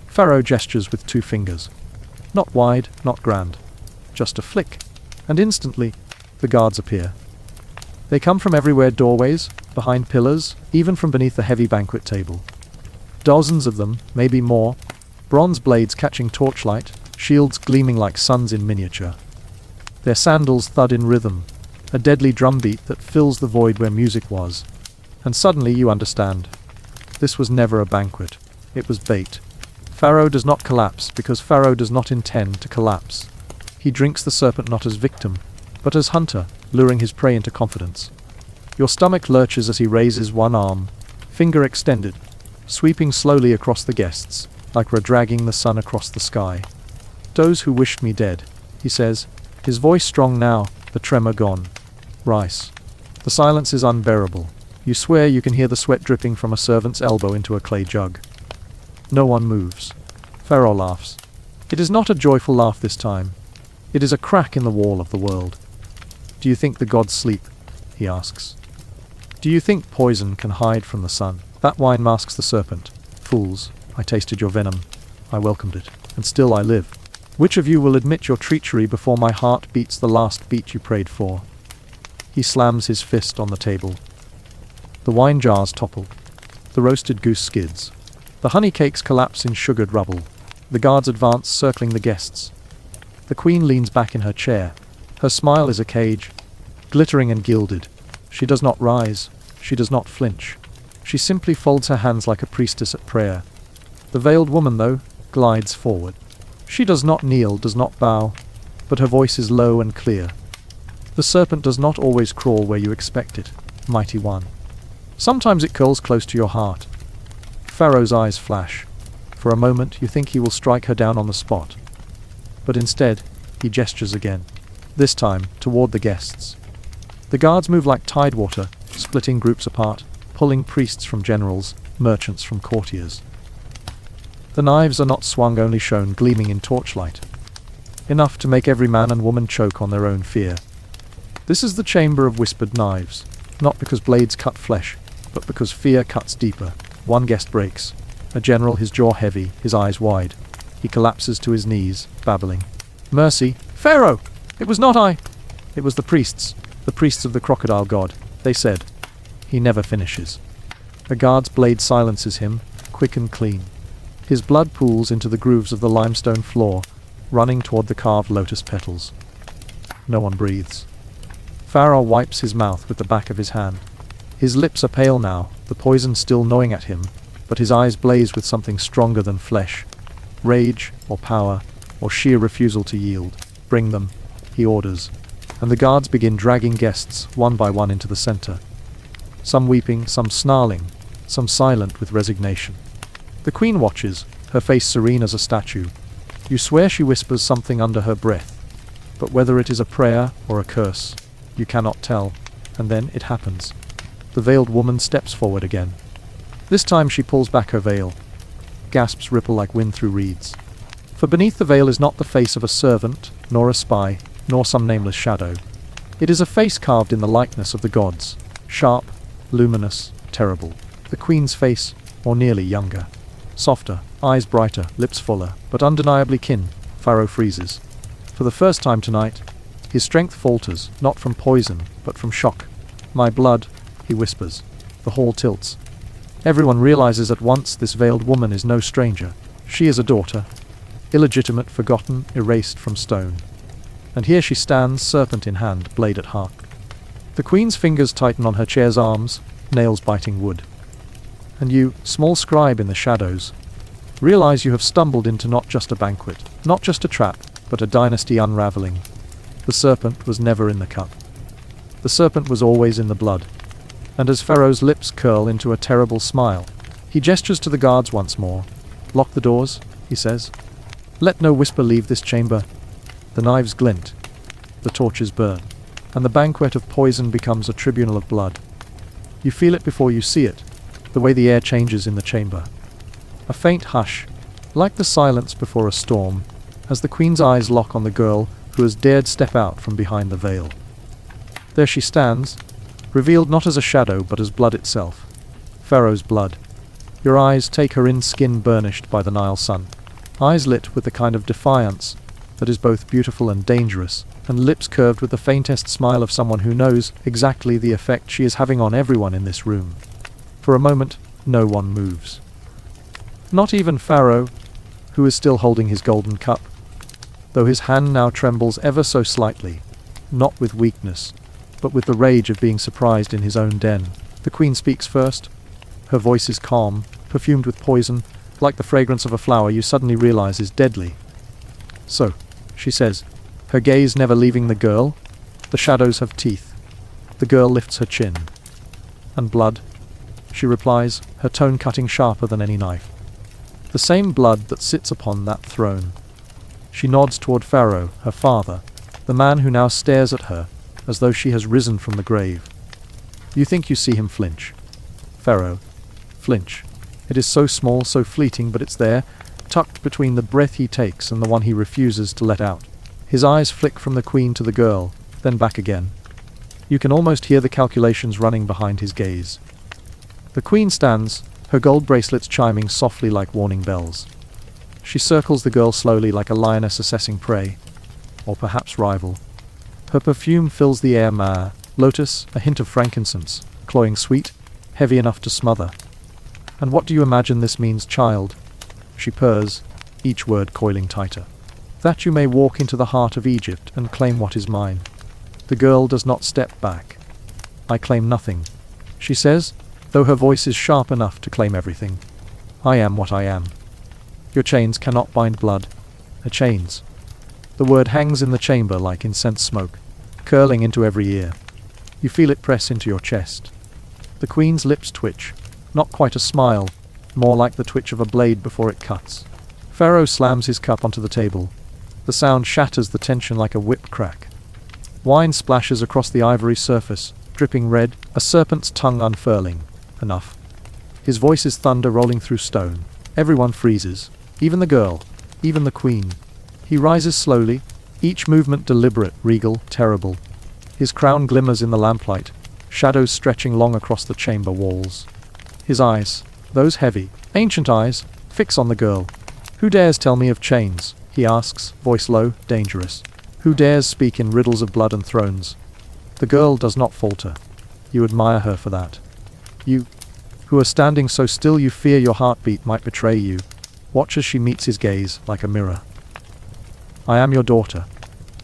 Pharaoh gestures with 2 fingers. Not wide, not grand. Just a flick. And instantly, the guards appear. They come from everywhere, doorways, behind pillars, even from beneath the heavy banquet table. Dozens of them, maybe more, bronze blades catching torchlight, shields gleaming like suns in miniature. Their sandals thud in rhythm, a deadly drumbeat that fills the void where music was. And suddenly you understand. This was never a banquet. It was bait. Pharaoh does not collapse because Pharaoh does not intend to collapse. He drinks the serpent not as victim, but as hunter, luring his prey into confidence. Your stomach lurches as he raises one arm, finger extended, sweeping slowly across the guests, like we're dragging the sun across the sky. "Those who wished me dead," he says, his voice strong now, the tremor gone. Rice. The silence is unbearable. You swear you can hear the sweat dripping from a servant's elbow into a clay jug. No one moves. Pharaoh laughs. It is not a joyful laugh this time. It is a crack in the wall of the world. "Do you think the gods sleep?" he asks. "Do you think poison can hide from the sun?" That wine masks the serpent. Fools, I tasted your venom. I welcomed it, and still I live. Which of you will admit your treachery before my heart beats the last beat you prayed for? He slams his fist on the table. The wine jars topple. The roasted goose skids. The honey cakes collapse in sugared rubble. The guards advance, circling the guests. The queen leans back in her chair. Her smile is a cage, glittering and gilded. She does not rise. She does not flinch. She simply folds her hands like a priestess at prayer. The veiled woman, though, glides forward. She does not kneel, does not bow, but her voice is low and clear. The serpent does not always crawl where you expect it, mighty one. Sometimes it curls close to your heart. Pharaoh's eyes flash. For a moment you think he will strike her down on the spot. But instead, he gestures again, this time toward the guests. The guards move like tidewater, splitting groups apart, pulling priests from generals, merchants from courtiers. The knives are not swung, only shown gleaming in torchlight. Enough to make every man and woman choke on their own fear. This is the chamber of whispered knives, not because blades cut flesh, but because fear cuts deeper. One guest breaks. A general, his jaw heavy, his eyes wide. He collapses to his knees, babbling. Mercy! Pharaoh! It was not I! It was the priests of the crocodile god, they said. He never finishes. A guard's blade silences him, quick and clean. His blood pools into the grooves of the limestone floor, running toward the carved lotus petals. No one breathes. Pharaoh wipes his mouth with the back of his hand. His lips are pale now, the poison still gnawing at him, but his eyes blaze with something stronger than flesh. Rage, or power, or sheer refusal to yield. Bring them, he orders, and the guards begin dragging guests one by one into the center. Some weeping, some snarling, some silent with resignation. The queen watches, her face serene as a statue. You swear she whispers something under her breath, but whether it is a prayer or a curse, you cannot tell, and then it happens. The veiled woman steps forward again. This time she pulls back her veil. Gasps ripple like wind through reeds. For beneath the veil is not the face of a servant, nor a spy, nor some nameless shadow. It is a face carved in the likeness of the gods, sharp, luminous, terrible. The queen's face, or nearly younger. Softer, eyes brighter, lips fuller, but undeniably kin. Pharaoh freezes. For the first time tonight, his strength falters, not from poison, but from shock. My blood, he whispers. The hall tilts. Everyone realizes at once this veiled woman is no stranger. She is a daughter. Illegitimate, forgotten, erased from stone. And here she stands, serpent in hand, blade at heart. The queen's fingers tighten on her chair's arms, nails biting wood. And you, small scribe in the shadows, realize you have stumbled into not just a banquet, not just a trap, but a dynasty unraveling. The serpent was never in the cup. The serpent was always in the blood. And as Pharaoh's lips curl into a terrible smile, he gestures to the guards once more. Lock the doors, he says. Let no whisper leave this chamber. The knives glint. The torches burn. And the banquet of poison becomes a tribunal of blood. You feel it before you see it, the way the air changes in the chamber. A faint hush, like the silence before a storm, as the queen's eyes lock on the girl who has dared step out from behind the veil. There she stands, revealed not as a shadow but as blood itself. Pharaoh's blood. Your eyes take her in, skin burnished by the Nile sun. Eyes lit with the kind of defiance that is both beautiful and dangerous, and lips curved with the faintest smile of someone who knows exactly the effect she is having on everyone in this room. For a moment, no one moves. Not even Pharaoh, who is still holding his golden cup, though his hand now trembles ever so slightly, not with weakness, but with the rage of being surprised in his own den. The queen speaks first. Her voice is calm, perfumed with poison, like the fragrance of a flower you suddenly realize is deadly. So, she says, her gaze never leaving the girl. The shadows have teeth. The girl lifts her chin. And blood, she replies, her tone cutting sharper than any knife. The same blood that sits upon that throne. She nods toward Pharaoh, her father, the man who now stares at her, as though she has risen from the grave. You think you see him flinch. Pharaoh. Flinch. It is so small, so fleeting, but it's there, tucked between the breath he takes and the one he refuses to let out. His eyes flick from the queen to the girl, then back again. You can almost hear the calculations running behind his gaze. The queen stands, her gold bracelets chiming softly like warning bells. She circles the girl slowly like a lioness assessing prey, or perhaps rival. Her perfume fills the air, myrrh, lotus, a hint of frankincense, cloying sweet, heavy enough to smother. And what do you imagine this means, child? She purrs, each word coiling tighter. That you may walk into the heart of Egypt and claim what is mine. The girl does not step back. I claim nothing, she says, though her voice is sharp enough to claim everything. I am what I am. Your chains cannot bind blood. Her chains. The word hangs in the chamber like incense smoke, curling into every ear. You feel it press into your chest. The queen's lips twitch, not quite a smile, more like the twitch of a blade before it cuts. Pharaoh slams his cup onto the table. The sound shatters the tension like a whip crack. Wine splashes across the ivory surface, dripping red, a serpent's tongue unfurling. Enough. His voice is thunder rolling through stone. Everyone freezes, even the girl, even the queen. He rises slowly, each movement deliberate, regal, terrible. His crown glimmers in the lamplight, shadows stretching long across the chamber walls. His eyes, those heavy, ancient eyes, fix on the girl. Who dares tell me of chains? He asks, voice low, dangerous. Who dares speak in riddles of blood and thrones? The girl does not falter. You admire her for that. You, who are standing so still you fear your heartbeat might betray you, watch as she meets his gaze like a mirror. I am your daughter,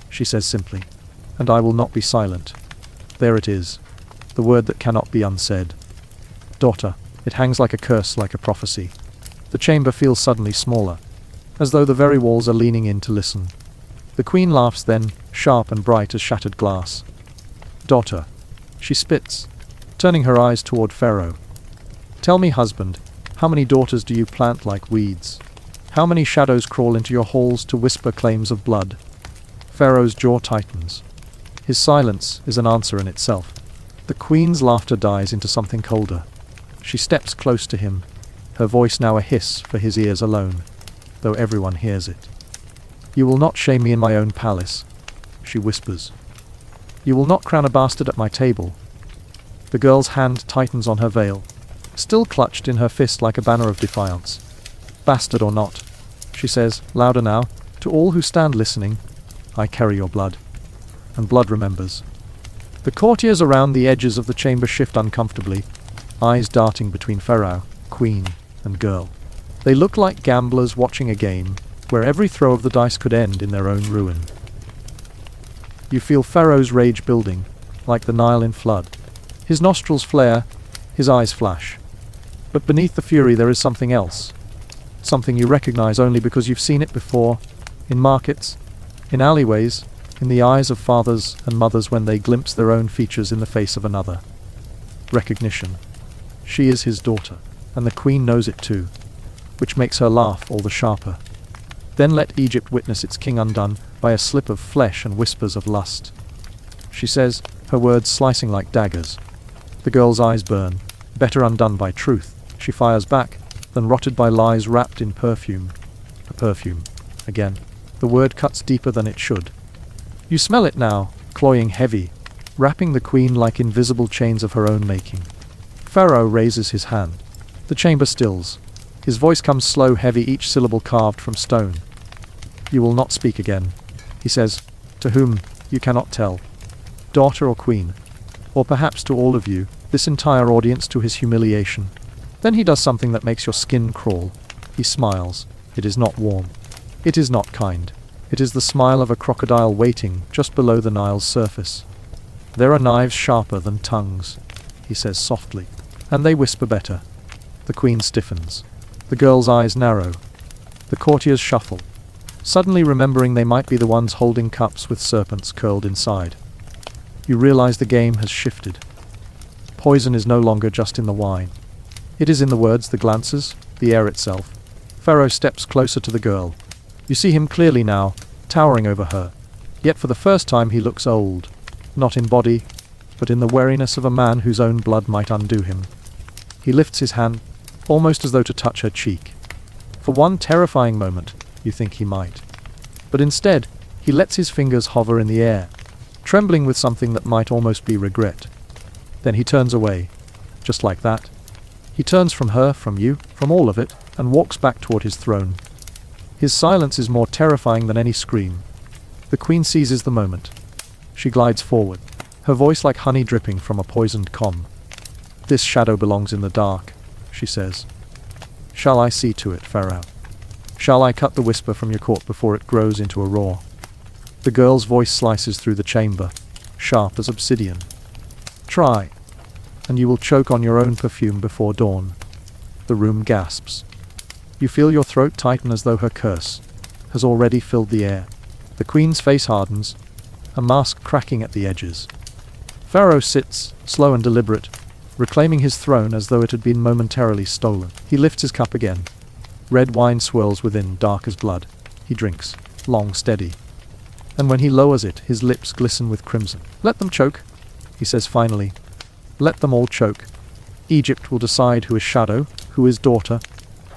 she says simply, and I will not be silent. There it is, the word that cannot be unsaid. Daughter, it hangs like a curse, like a prophecy. The chamber feels suddenly smaller, as though the very walls are leaning in to listen. The queen laughs then, sharp and bright as shattered glass. Daughter, she spits, turning her eyes toward Pharaoh. Tell me, husband, how many daughters do you plant like weeds? How many shadows crawl into your halls to whisper claims of blood? Pharaoh's jaw tightens. His silence is an answer in itself. The queen's laughter dies into something colder. She steps close to him, her voice now a hiss for his ears alone, though everyone hears it. You will not shame me in my own palace, she whispers. You will not crown a bastard at my table. The girl's hand tightens on her veil, still clutched in her fist like a banner of defiance. Bastard or not, she says, louder now, to all who stand listening, I carry your blood. And blood remembers. The courtiers around the edges of the chamber shift uncomfortably, eyes darting between Pharaoh, queen, and girl. They look like gamblers watching a game, where every throw of the dice could end in their own ruin. You feel Pharaoh's rage building, like the Nile in flood. His nostrils flare, his eyes flash. But beneath the fury there is something else. Something you recognize only because you've seen it before, in markets, in alleyways, in the eyes of fathers and mothers when they glimpse their own features in the face of another. Recognition. She is his daughter, and the queen knows it too, which makes her laugh all the sharper. Then let Egypt witness its king undone by a slip of flesh and whispers of lust. She says, her words slicing like daggers. The girl's eyes burn, better undone by truth. She fires back, than rotted by lies wrapped in perfume. A perfume. Again. The word cuts deeper than it should. You smell it now, cloying heavy, wrapping the queen like invisible chains of her own making. Pharaoh raises his hand. The chamber stills. His voice comes slow, heavy, each syllable carved from stone. You will not speak again, he says, to whom, you cannot tell. Daughter or queen, or perhaps to all of you, this entire audience to his humiliation. Then he does something that makes your skin crawl. He smiles. It is not warm. It is not kind. It is the smile of a crocodile waiting just below the Nile's surface. There are knives sharper than tongues, he says softly, and they whisper better. The queen stiffens. The girl's eyes narrow. The courtiers shuffle, suddenly remembering they might be the ones holding cups with serpents curled inside. You realize the game has shifted. Poison is no longer just in the wine. It is in the words, the glances, the air itself. Pharaoh steps closer to the girl. You see him clearly now, towering over her. Yet for the first time he looks old, not in body, but in the wariness of a man whose own blood might undo him. He lifts his hand, almost as though to touch her cheek. For one terrifying moment, you think he might. But instead, he lets his fingers hover in the air, trembling with something that might almost be regret. Then he turns away, just like that. He turns from her, from you, from all of it, and walks back toward his throne. His silence is more terrifying than any scream. The queen seizes the moment. She glides forward, her voice like honey dripping from a poisoned comb. "This shadow belongs in the dark," she says. "Shall I see to it, Pharaoh? Shall I cut the whisper from your court before it grows into a roar?" The girl's voice slices through the chamber, sharp as obsidian. "Try, and you will choke on your own perfume before dawn." The room gasps. You feel your throat tighten as though her curse has already filled the air. The queen's face hardens, a mask cracking at the edges. Pharaoh sits, slow and deliberate, reclaiming his throne as though it had been momentarily stolen. He lifts his cup again. Red wine swirls within, dark as blood. He drinks, long, steady. And when he lowers it, his lips glisten with crimson. "Let them choke," he says finally. "Let them all choke. Egypt will decide who is shadow, who is daughter,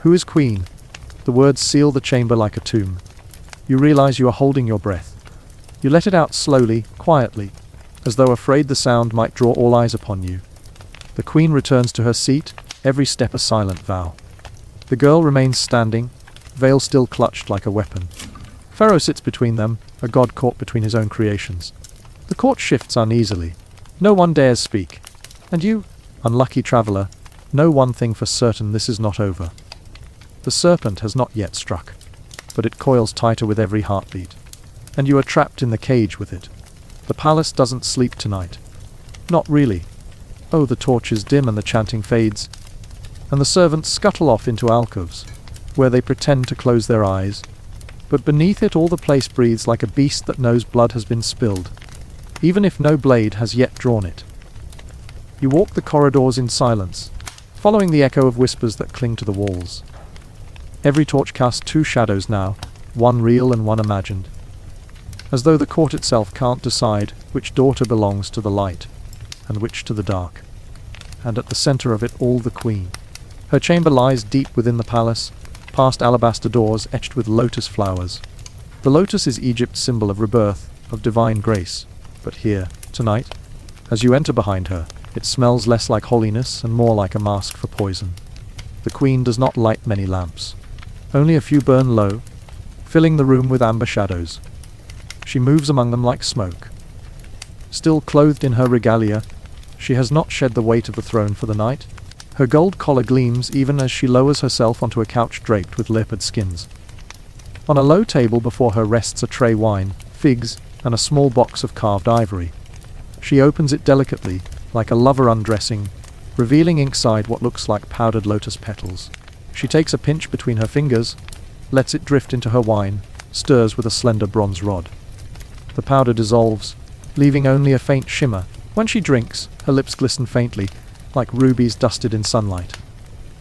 who is queen." The words seal the chamber like a tomb. You realize you are holding your breath. You let it out slowly, quietly, as though afraid the sound might draw all eyes upon you. The queen returns to her seat, every step a silent vow. The girl remains standing, veil still clutched like a weapon. Pharaoh sits between them, a god caught between his own creations. The court shifts uneasily. No one dares speak. And you, unlucky traveler, know one thing for certain: this is not over. The serpent has not yet struck, but it coils tighter with every heartbeat. And you are trapped in the cage with it. The palace doesn't sleep tonight. Not really. Oh, the torches dim and the chanting fades, and the servants scuttle off into alcoves, where they pretend to close their eyes. But beneath it all the place breathes like a beast that knows blood has been spilled, even if no blade has yet drawn it. You walk the corridors in silence, following the echo of whispers that cling to the walls. Every torch casts two shadows now, one real and one imagined. As though the court itself can't decide which daughter belongs to the light, and which to the dark. And at the center of it all, the queen. Her chamber lies deep within the palace, past alabaster doors etched with lotus flowers. The lotus is Egypt's symbol of rebirth, of divine grace. But here, tonight, as you enter behind her, it smells less like holiness and more like a mask for poison. The queen does not light many lamps. Only a few burn low, filling the room with amber shadows. She moves among them like smoke. Still clothed in her regalia, she has not shed the weight of the throne for the night. Her gold collar gleams even as she lowers herself onto a couch draped with leopard skins. On a low table before her rests a tray wine, figs, and a small box of carved ivory. She opens it delicately, like a lover undressing, revealing inside what looks like powdered lotus petals. She takes a pinch between her fingers, lets it drift into her wine, stirs with a slender bronze rod. The powder dissolves, leaving only a faint shimmer. When she drinks, her lips glisten faintly, like rubies dusted in sunlight.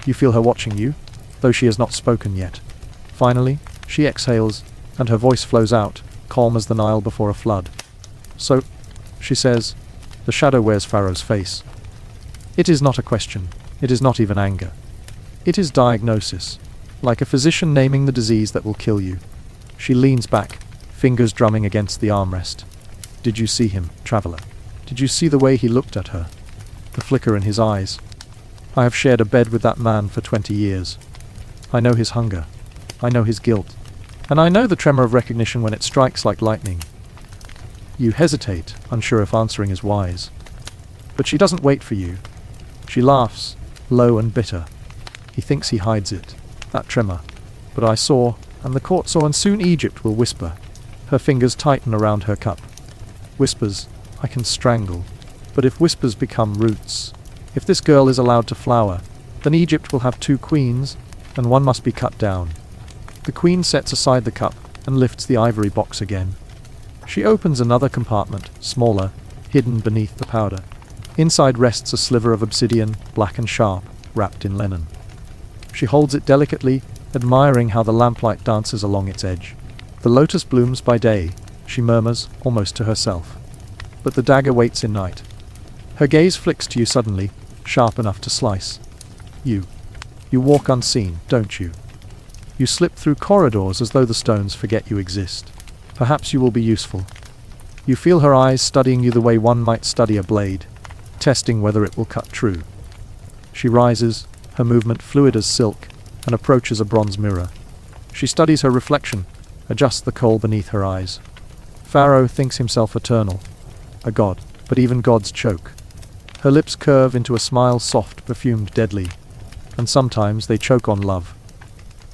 You feel her watching you, though she has not spoken yet. Finally, she exhales, and her voice flows out, calm as the Nile before a flood. "So," she says, the shadow wears Pharaoh's face. It is not a question. It is not even anger. It is diagnosis, like a physician naming the disease that will kill you. She leans back, fingers drumming against the armrest. "Did you see him, traveler? Did you see the way he looked at her? The flicker in his eyes? I have shared a bed with that man for 20 years. I know his hunger. I know his guilt. And I know the tremor of recognition when it strikes like lightning." You hesitate, unsure if answering is wise. But she doesn't wait for you. She laughs, low and bitter. He thinks he hides it, that tremor. But I saw, and the court saw, and soon Egypt will whisper. Her fingers tighten around her cup. Whispers, I can strangle. But if whispers become roots, if this girl is allowed to flower, then Egypt will have two queens, and one must be cut down. The queen sets aside the cup and lifts the ivory box again. She opens another compartment, smaller, hidden beneath the powder. Inside rests a sliver of obsidian, black and sharp, wrapped in linen. She holds it delicately, admiring how the lamplight dances along its edge. "The lotus blooms by day," she murmurs, almost to herself. "But the dagger waits in night." Her gaze flicks to you suddenly, sharp enough to slice. You walk unseen, don't you? You slip through corridors as though the stones forget you exist. Perhaps you will be useful. You feel her eyes studying you the way one might study a blade, testing whether it will cut true. She rises, her movement fluid as silk, and approaches a bronze mirror. She studies her reflection, adjusts the kohl beneath her eyes. Pharaoh thinks himself eternal, a god, but even gods choke. Her lips curve into a smile soft, perfumed, deadly, and sometimes they choke on love.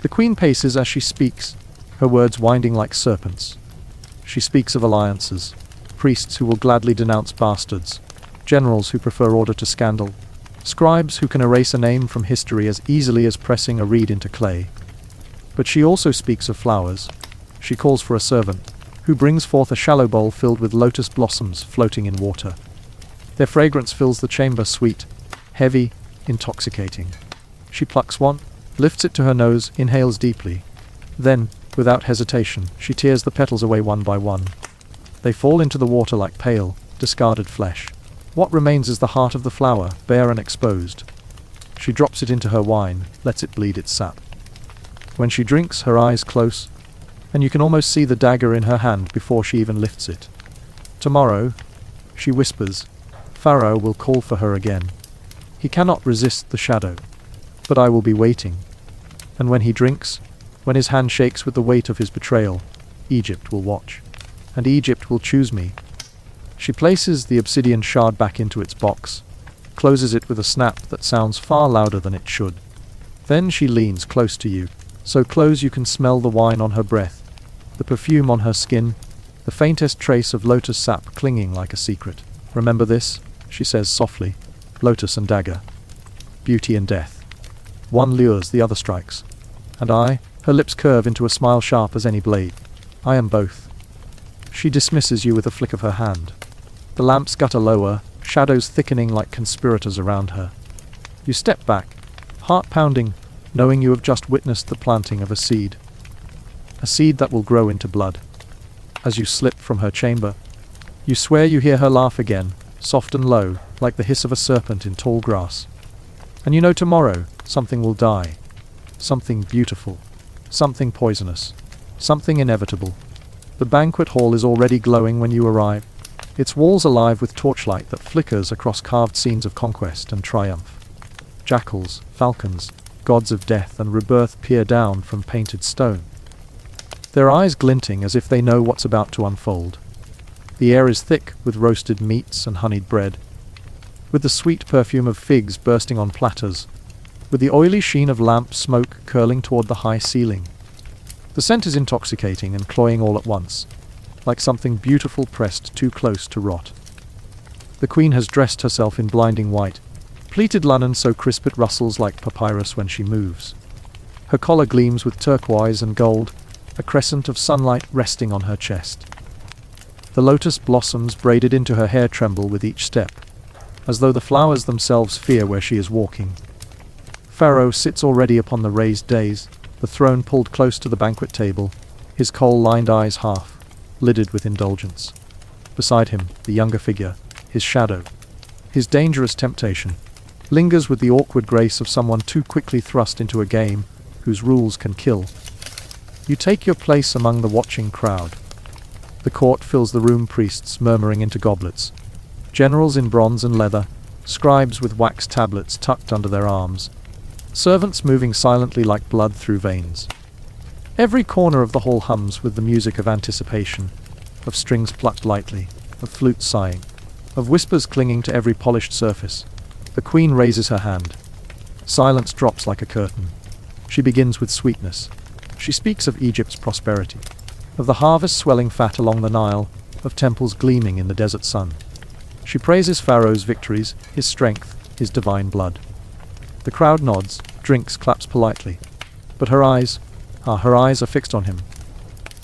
The queen paces as she speaks, her words winding like serpents. She speaks of alliances, priests who will gladly denounce bastards, generals who prefer order to scandal, scribes who can erase a name from history as easily as pressing a reed into clay. But she also speaks of flowers. She calls for a servant, who brings forth a shallow bowl filled with lotus blossoms floating in water. Their fragrance fills the chamber, sweet, heavy, intoxicating. She plucks one, lifts it to her nose, inhales deeply. Then, without hesitation, she tears the petals away one by one. They fall into the water like pale, discarded flesh. What remains is the heart of the flower, bare and exposed. She drops it into her wine, lets it bleed its sap. When she drinks, her eyes close, and you can almost see the dagger in her hand before she even lifts it. Tomorrow, she whispers, Pharaoh will call for her again. He cannot resist the shadow, but I will be waiting. And when he drinks, when his hand shakes with the weight of his betrayal, Egypt will watch, and Egypt will choose me. She places the obsidian shard back into its box, closes it with a snap that sounds far louder than it should. Then she leans close to you, so close you can smell the wine on her breath, the perfume on her skin, the faintest trace of lotus sap clinging like a secret. Remember this, she says softly, lotus and dagger, beauty and death. One lures, the other strikes. And I, her lips curve into a smile sharp as any blade, I am both. She dismisses you with a flick of her hand. The lamps gutter lower, shadows thickening like conspirators around her. You step back, heart pounding, knowing you have just witnessed the planting of a seed that will grow into blood. As you slip from her chamber, you swear you hear her laugh again, soft and low, like the hiss of a serpent in tall grass. And you know tomorrow, something will die. Something beautiful. Something poisonous. Something inevitable. The banquet hall is already glowing when you arrive, its walls alive with torchlight that flickers across carved scenes of conquest and triumph. Jackals, falcons, gods of death and rebirth peer down from painted stone, their eyes glinting as if they know what's about to unfold. The air is thick with roasted meats and honeyed bread, with the sweet perfume of figs bursting on platters, with the oily sheen of lamp smoke curling toward the high ceiling. The scent is intoxicating and cloying all at once, like something beautiful pressed too close to rot. The queen has dressed herself in blinding white, pleated linen so crisp it rustles like papyrus when she moves. Her collar gleams with turquoise and gold, a crescent of sunlight resting on her chest. The lotus blossoms braided into her hair tremble with each step, as though the flowers themselves fear where she is walking. Pharaoh sits already upon the raised dais, the throne pulled close to the banquet table, his kohl-lined eyes half, lidded with indulgence. Beside him, the younger figure, his shadow, his dangerous temptation, lingers with the awkward grace of someone too quickly thrust into a game whose rules can kill. You take your place among the watching crowd. The court fills the room, priests murmuring into goblets, generals in bronze and leather, scribes with wax tablets tucked under their arms, servants moving silently like blood through veins. Every corner of the hall hums with the music of anticipation, of strings plucked lightly, of flutes sighing, of whispers clinging to every polished surface. The queen raises her hand. Silence drops like a curtain. She begins with sweetness. She speaks of Egypt's prosperity, of the harvest swelling fat along the Nile, of temples gleaming in the desert sun. She praises Pharaoh's victories, his strength, his divine blood. The crowd nods, drinks, claps politely. But her eyes are fixed on him.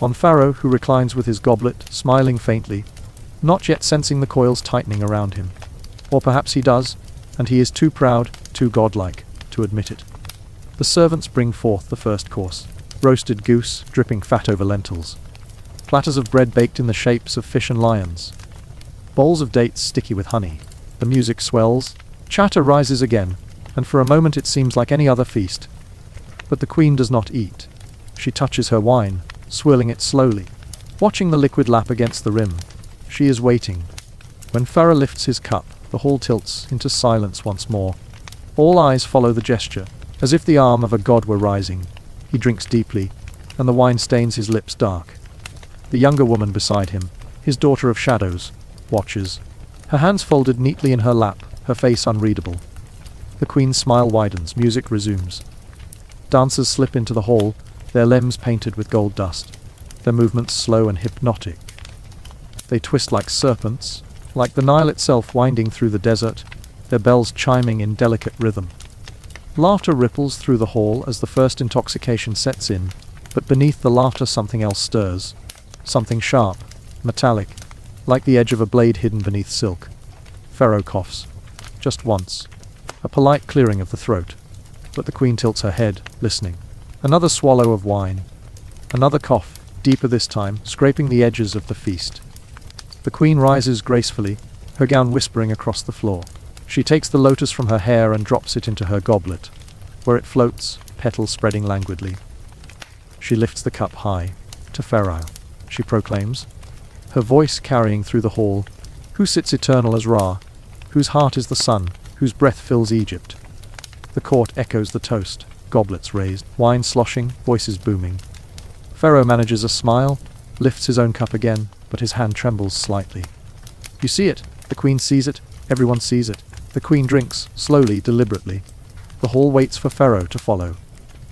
On Pharaoh, who reclines with his goblet, smiling faintly, not yet sensing the coils tightening around him. Or perhaps he does, and he is too proud, too godlike, to admit it. The servants bring forth the first course. Roasted goose, dripping fat over lentils. Platters of bread baked in the shapes of fish and lions. Bowls of dates sticky with honey. The music swells. Chatter rises again, and for a moment it seems like any other feast. But the queen does not eat. She touches her wine, swirling it slowly, watching the liquid lap against the rim. She is waiting. When Pharaoh lifts his cup, the hall tilts into silence once more. All eyes follow the gesture, as if the arm of a god were rising. He drinks deeply, and the wine stains his lips dark. The younger woman beside him, his daughter of shadows, watches. Her hands folded neatly in her lap, her face unreadable. The queen's smile widens, music resumes. Dancers slip into the hall, their limbs painted with gold dust, their movements slow and hypnotic. They twist like serpents, like the Nile itself winding through the desert, their bells chiming in delicate rhythm. Laughter ripples through the hall as the first intoxication sets in, but beneath the laughter something else stirs. Something sharp, metallic, like the edge of a blade hidden beneath silk. Pharaoh coughs. Just once. A polite clearing of the throat. But the queen tilts her head, listening. Another swallow of wine. Another cough, deeper this time, scraping the edges of the feast. The queen rises gracefully, her gown whispering across the floor. She takes the lotus from her hair and drops it into her goblet, where it floats, petals spreading languidly. She lifts the cup high. To Pharaoh, she proclaims, her voice carrying through the hall, who sits eternal as Ra, whose heart is the sun, whose breath fills Egypt. The court echoes the toast, goblets raised, wine sloshing, voices booming. Pharaoh manages a smile, lifts his own cup again, but his hand trembles slightly. You see it, the queen sees it, everyone sees it. The queen drinks, slowly, deliberately. The hall waits for Pharaoh to follow.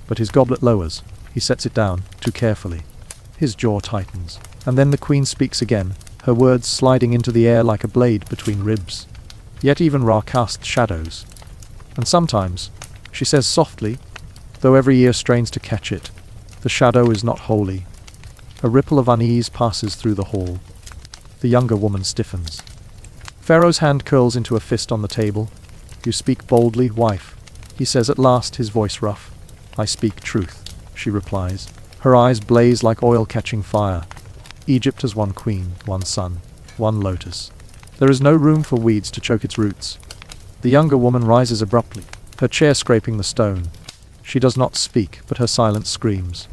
But his goblet lowers, he sets it down, too carefully. His jaw tightens, and then the queen speaks again, her words sliding into the air like a blade between ribs. Yet even Ra casts shadows. And sometimes, she says softly, though every ear strains to catch it, the shadow is not holy. A ripple of unease passes through the hall. The younger woman stiffens. Pharaoh's hand curls into a fist on the table. You speak boldly, wife, he says at last, his voice rough. I speak truth, she replies. Her eyes blaze like oil catching fire. Egypt has one queen, one son, one lotus. There is no room for weeds to choke its roots. The younger woman rises abruptly, her chair scraping the stone. She does not speak, but her silence screams.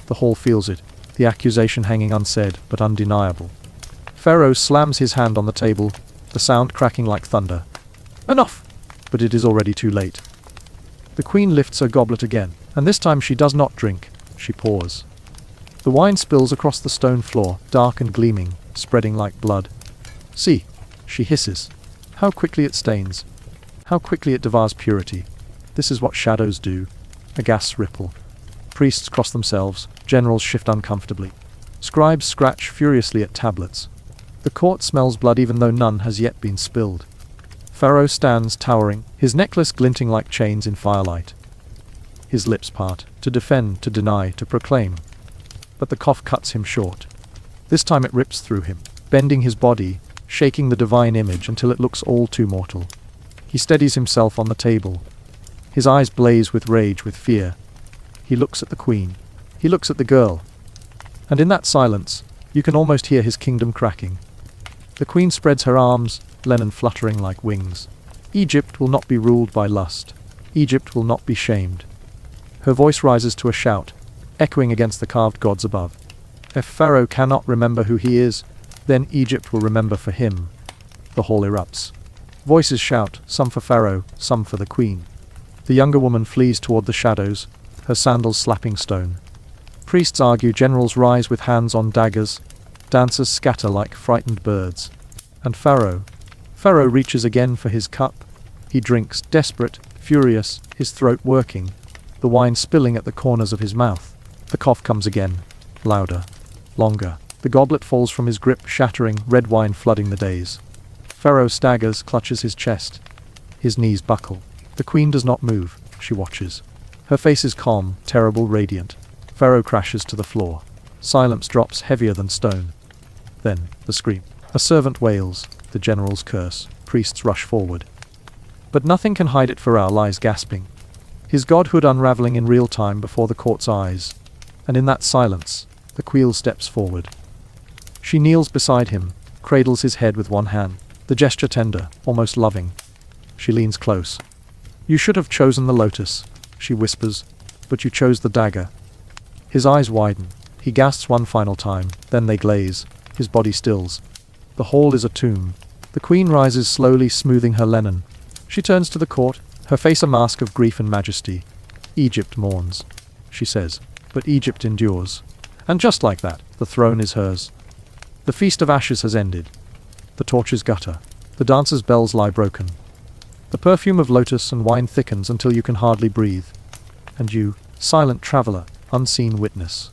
The hall feels it, the accusation hanging unsaid, but undeniable. Pharaoh slams his hand on the table, the sound cracking like thunder. Enough! But it is already too late. The queen lifts her goblet again, and this time she does not drink, she pours. The wine spills across the stone floor, dark and gleaming, spreading like blood. See, she hisses. How quickly it stains. How quickly it devours purity. This is what shadows do. A gas ripple. Priests cross themselves, generals shift uncomfortably. Scribes scratch furiously at tablets. The court smells blood even though none has yet been spilled. Pharaoh stands towering, his necklace glinting like chains in firelight. His lips part, to defend, to deny, to proclaim. But the cough cuts him short. This time it rips through him, bending his body, shaking the divine image until it looks all too mortal. He steadies himself on the table. His eyes blaze with rage, with fear. He looks at the queen. He looks at the girl. And in that silence, you can almost hear his kingdom cracking. The queen spreads her arms, linen fluttering like wings. Egypt will not be ruled by lust. Egypt will not be shamed. Her voice rises to a shout, echoing against the carved gods above. If Pharaoh cannot remember who he is, then Egypt will remember for him. The hall erupts. Voices shout, some for Pharaoh, some for the queen. The younger woman flees toward the shadows, her sandals slapping stone. Priests argue, generals rise with hands on daggers, dancers scatter like frightened birds. And Pharaoh reaches again for his cup. He drinks, desperate, furious, his throat working, the wine spilling at the corners of his mouth. The cough comes again, louder, longer. The goblet falls from his grip, shattering, red wine flooding the days. Pharaoh staggers, clutches his chest. His knees buckle. The queen does not move, she watches. Her face is calm, terrible, radiant. Pharaoh crashes to the floor. Silence drops heavier than stone. Then, the scream. A servant wails, the generals curse, priests rush forward. But nothing can hide it. Pharaoh lies gasping, his godhood unraveling in real time before the court's eyes. And in that silence, the queen steps forward. She kneels beside him, cradles his head with one hand, the gesture tender, almost loving. She leans close. You should have chosen the lotus, she whispers, but you chose the dagger. His eyes widen. He gasps one final time, then they glaze. His body stills. The hall is a tomb. The queen rises slowly, smoothing her linen. She turns to the court, Her face a mask of grief and majesty. Egypt mourns, she says, but Egypt endures. And just like that, the throne is hers. The Feast of Ashes has ended. The torches gutter. The dancers' bells lie broken. The perfume of lotus and wine thickens until you can hardly breathe. And you, silent traveler, unseen witness,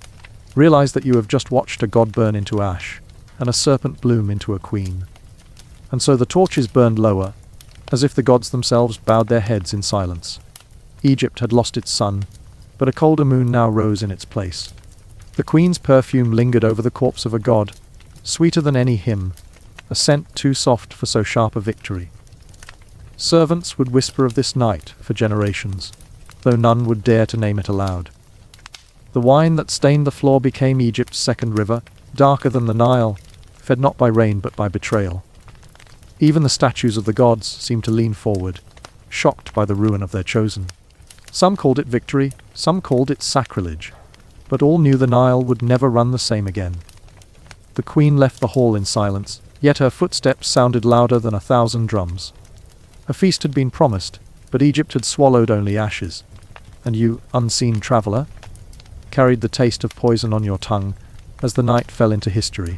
realize that you have just watched a god burn into ash, and a serpent bloom into a queen. And so the torches burned lower, as if the gods themselves bowed their heads in silence. Egypt had lost its sun, but a colder moon now rose in its place. The queen's perfume lingered over the corpse of a god, sweeter than any hymn, a scent too soft for so sharp a victory. Servants would whisper of this night for generations, though none would dare to name it aloud. The wine that stained the floor became Egypt's second river, darker than the Nile, fed not by rain but by betrayal. Even the statues of the gods seemed to lean forward, shocked by the ruin of their chosen. Some called it victory, some called it sacrilege, but all knew the Nile would never run the same again. The queen left the hall in silence, yet her footsteps sounded louder than 1,000 drums. A feast had been promised, but Egypt had swallowed only ashes. And you, unseen traveler, carried the taste of poison on your tongue as the night fell into history.